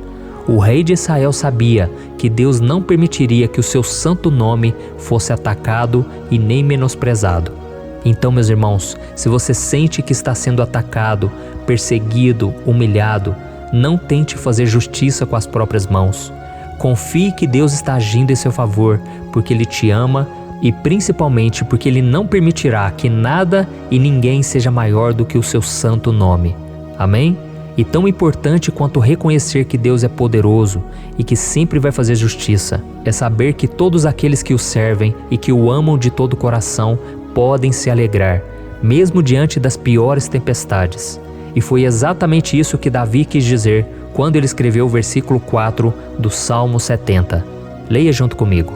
O rei de Israel sabia que Deus não permitiria que o seu santo nome fosse atacado e nem menosprezado. Então, meus irmãos, se você sente que está sendo atacado, perseguido, humilhado, não tente fazer justiça com as próprias mãos. Confie que Deus está agindo em seu favor, porque Ele te ama e principalmente porque Ele não permitirá que nada e ninguém seja maior do que o seu santo nome. Amém? E tão importante quanto reconhecer que Deus é poderoso e que sempre vai fazer justiça, é saber que todos aqueles que o servem e que o amam de todo o coração podem se alegrar, mesmo diante das piores tempestades. E foi exatamente isso que Davi quis dizer quando ele escreveu o versículo 4 do Salmo 70. Leia junto comigo.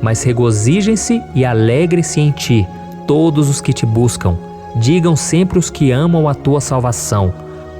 Mas regozijem-se e alegrem-se em ti, todos os que te buscam. Digam sempre os que amam a tua salvação,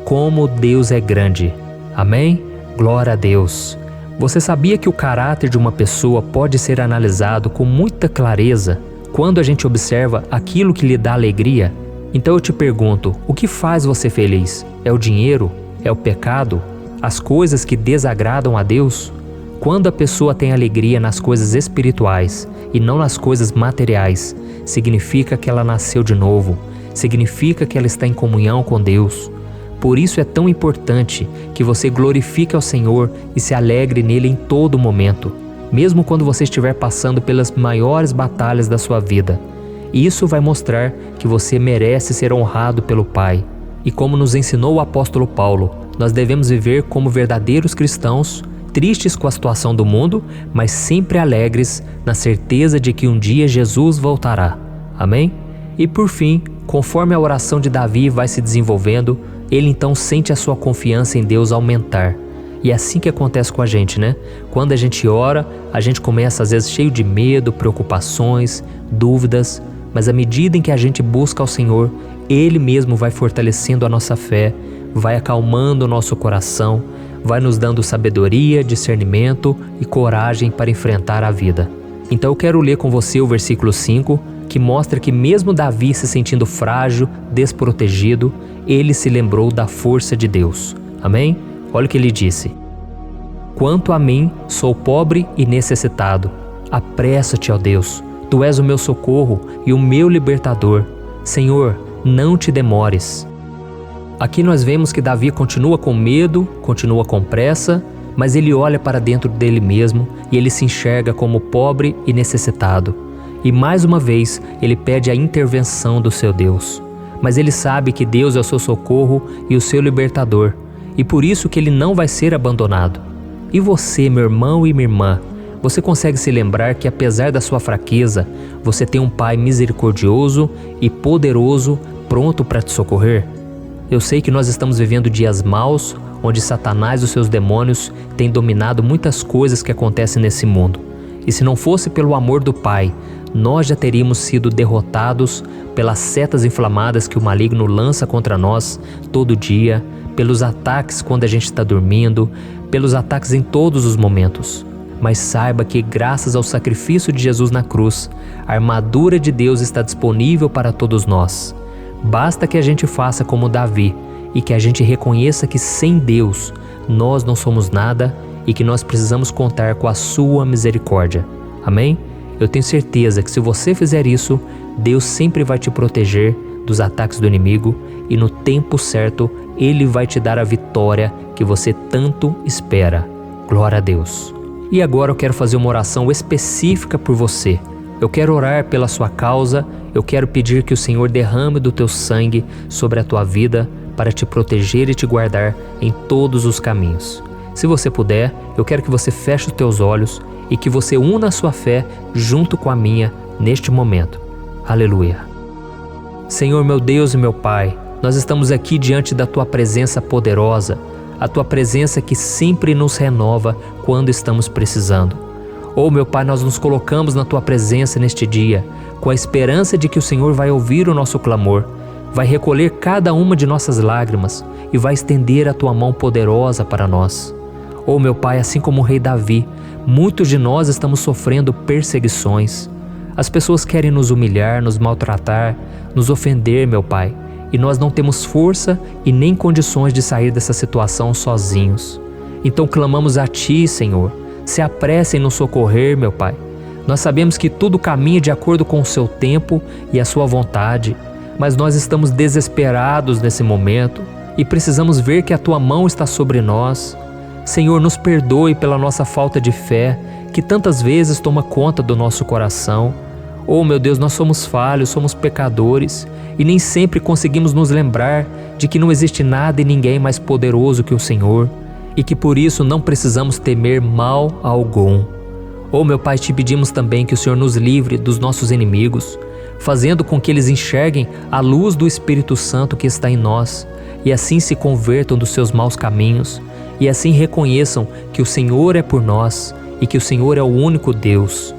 como Deus é grande. Amém? Glória a Deus. Você sabia que o caráter de uma pessoa pode ser analisado com muita clareza quando a gente observa aquilo que lhe dá alegria? Então eu te pergunto, o que faz você feliz? É o dinheiro? É o pecado? As coisas que desagradam a Deus? Quando a pessoa tem alegria nas coisas espirituais e não nas coisas materiais, significa que ela nasceu de novo, significa que ela está em comunhão com Deus. Por isso é tão importante que você glorifique ao Senhor e se alegre nele em todo momento, mesmo quando você estiver passando pelas maiores batalhas da sua vida. Isso vai mostrar que você merece ser honrado pelo Pai. E como nos ensinou o apóstolo Paulo, nós devemos viver como verdadeiros cristãos, tristes com a situação do mundo, mas sempre alegres na certeza de que um dia Jesus voltará. Amém? E por fim, conforme a oração de Davi vai se desenvolvendo, ele então sente a sua confiança em Deus aumentar. E é assim que acontece com a gente, né? Quando a gente ora, a gente começa às vezes cheio de medo, preocupações, dúvidas, mas à medida em que a gente busca ao Senhor, Ele mesmo vai fortalecendo a nossa fé, vai acalmando o nosso coração, vai nos dando sabedoria, discernimento e coragem para enfrentar a vida. Então eu quero ler com você o versículo 5, que mostra que mesmo Davi se sentindo frágil, desprotegido, ele se lembrou da força de Deus. Amém? Olha o que ele disse: Quanto a mim, sou pobre e necessitado. Apressa-te, ó Deus, Tu és o meu socorro e o meu libertador. Senhor, não te demores. Aqui nós vemos que Davi continua com medo, continua com pressa, mas ele olha para dentro dele mesmo e ele se enxerga como pobre e necessitado. E mais uma vez ele pede a intervenção do seu Deus. Mas ele sabe que Deus é o seu socorro e o seu libertador, e por isso que ele não vai ser abandonado. E você, meu irmão e minha irmã, você consegue se lembrar que apesar da sua fraqueza, você tem um Pai misericordioso e poderoso pronto para te socorrer? Eu sei que nós estamos vivendo dias maus, onde Satanás e os seus demônios têm dominado muitas coisas que acontecem nesse mundo. E se não fosse pelo amor do Pai, nós já teríamos sido derrotados pelas setas inflamadas que o maligno lança contra nós todo dia, pelos ataques quando a gente está dormindo, pelos ataques em todos os momentos. Mas saiba que graças ao sacrifício de Jesus na cruz, a armadura de Deus está disponível para todos nós. Basta que a gente faça como Davi e que a gente reconheça que sem Deus nós não somos nada e que nós precisamos contar com a sua misericórdia. Amém? Eu tenho certeza que se você fizer isso, Deus sempre vai te proteger dos ataques do inimigo e no tempo certo Ele vai te dar a vitória que você tanto espera. Glória a Deus. E agora eu quero fazer uma oração específica por você. Eu quero orar pela sua causa, eu quero pedir que o Senhor derrame do teu sangue sobre a tua vida para te proteger e te guardar em todos os caminhos. Se você puder, eu quero que você feche os teus olhos e que você una a sua fé junto com a minha neste momento. Aleluia. Senhor, meu Deus e meu Pai, nós estamos aqui diante da Tua presença poderosa, a Tua presença que sempre nos renova quando estamos precisando. Oh, meu Pai, nós nos colocamos na Tua presença neste dia, com a esperança de que o Senhor vai ouvir o nosso clamor, vai recolher cada uma de nossas lágrimas e vai estender a Tua mão poderosa para nós. Oh, meu Pai, assim como o rei Davi, muitos de nós estamos sofrendo perseguições. As pessoas querem nos humilhar, nos maltratar, nos ofender, meu Pai, e nós não temos força e nem condições de sair dessa situação sozinhos. Então clamamos a Ti, Senhor, se apresse em nos socorrer, meu Pai. Nós sabemos que tudo caminha de acordo com o Seu tempo e a Sua vontade, mas nós estamos desesperados nesse momento e precisamos ver que a Tua mão está sobre nós. Senhor, nos perdoe pela nossa falta de fé, que tantas vezes toma conta do nosso coração. Oh, meu Deus, nós somos falhos, somos pecadores e nem sempre conseguimos nos lembrar de que não existe nada e ninguém mais poderoso que o Senhor e que por isso não precisamos temer mal algum. Oh, meu Pai, te pedimos também que o Senhor nos livre dos nossos inimigos, fazendo com que eles enxerguem a luz do Espírito Santo que está em nós e assim se convertam dos seus maus caminhos e assim reconheçam que o Senhor é por nós e que o Senhor é o único Deus.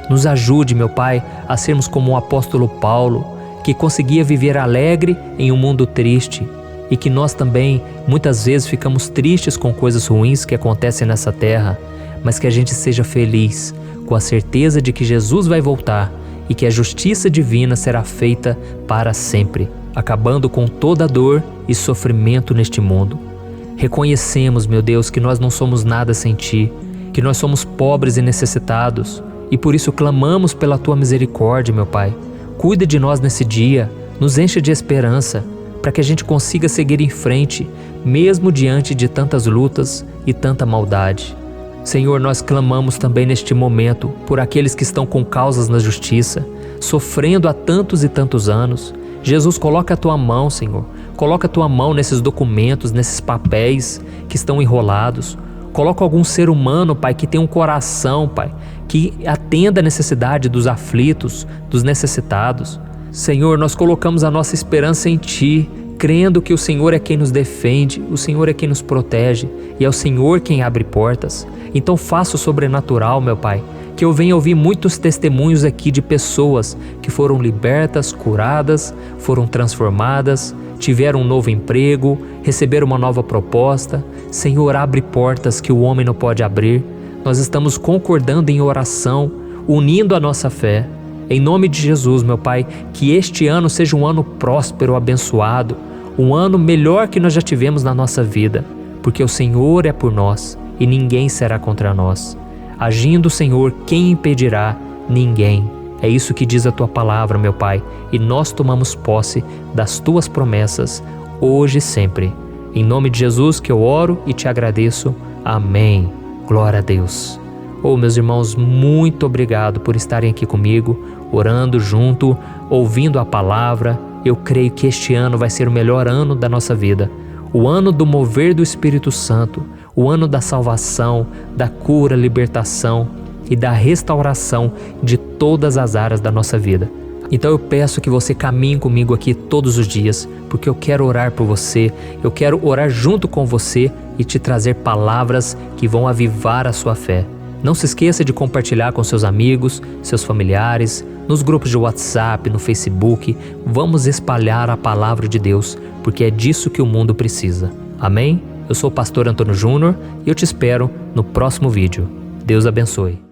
Nos ajude, meu Pai, a sermos como o apóstolo Paulo, que conseguia viver alegre em um mundo triste, e que nós também muitas vezes ficamos tristes com coisas ruins que acontecem nessa terra, mas que a gente seja feliz com a certeza de que Jesus vai voltar e que a justiça divina será feita para sempre, acabando com toda dor e sofrimento neste mundo. Reconhecemos, meu Deus, que nós não somos nada sem Ti, que nós somos pobres e necessitados, e por isso clamamos pela Tua misericórdia, meu Pai. Cuida de nós nesse dia, nos encha de esperança, para que a gente consiga seguir em frente, mesmo diante de tantas lutas e tanta maldade. Senhor, nós clamamos também neste momento por aqueles que estão com causas na justiça, sofrendo há tantos e tantos anos. Jesus, coloca a Tua mão, Senhor. Coloca a Tua mão nesses documentos, nesses papéis que estão enrolados. Coloca algum ser humano, Pai, que tem um coração, Pai, que atenda a necessidade dos aflitos, dos necessitados. Senhor, nós colocamos a nossa esperança em Ti, crendo que o Senhor é quem nos defende, o Senhor é quem nos protege e é o Senhor quem abre portas. Então faça o sobrenatural, meu Pai, que eu venha ouvir muitos testemunhos aqui de pessoas que foram libertas, curadas, foram transformadas, tiveram um novo emprego, receberam uma nova proposta. Senhor, abre portas que o homem não pode abrir. Nós estamos concordando em oração, unindo a nossa fé. Em nome de Jesus, meu Pai, que este ano seja um ano próspero, abençoado, um ano melhor que nós já tivemos na nossa vida, porque o Senhor é por nós e ninguém será contra nós. Agindo o Senhor, quem impedirá? Ninguém. É isso que diz a Tua palavra, meu Pai, e nós tomamos posse das Tuas promessas, hoje e sempre. Em nome de Jesus que eu oro e te agradeço. Amém. Glória a Deus. Meus irmãos, muito obrigado por estarem aqui comigo, orando junto, ouvindo a palavra. Eu creio que este ano vai ser o melhor ano da nossa vida. O ano do mover do Espírito Santo, o ano da salvação, da cura, libertação e da restauração de todas as áreas da nossa vida. Então eu peço que você caminhe comigo aqui todos os dias, porque eu quero orar por você, eu quero orar junto com você e te trazer palavras que vão avivar a sua fé. Não se esqueça de compartilhar com seus amigos, seus familiares, nos grupos de WhatsApp, no Facebook. Vamos espalhar a palavra de Deus, porque é disso que o mundo precisa. Amém? Eu sou o pastor Antônio Júnior e eu te espero no próximo vídeo. Deus abençoe.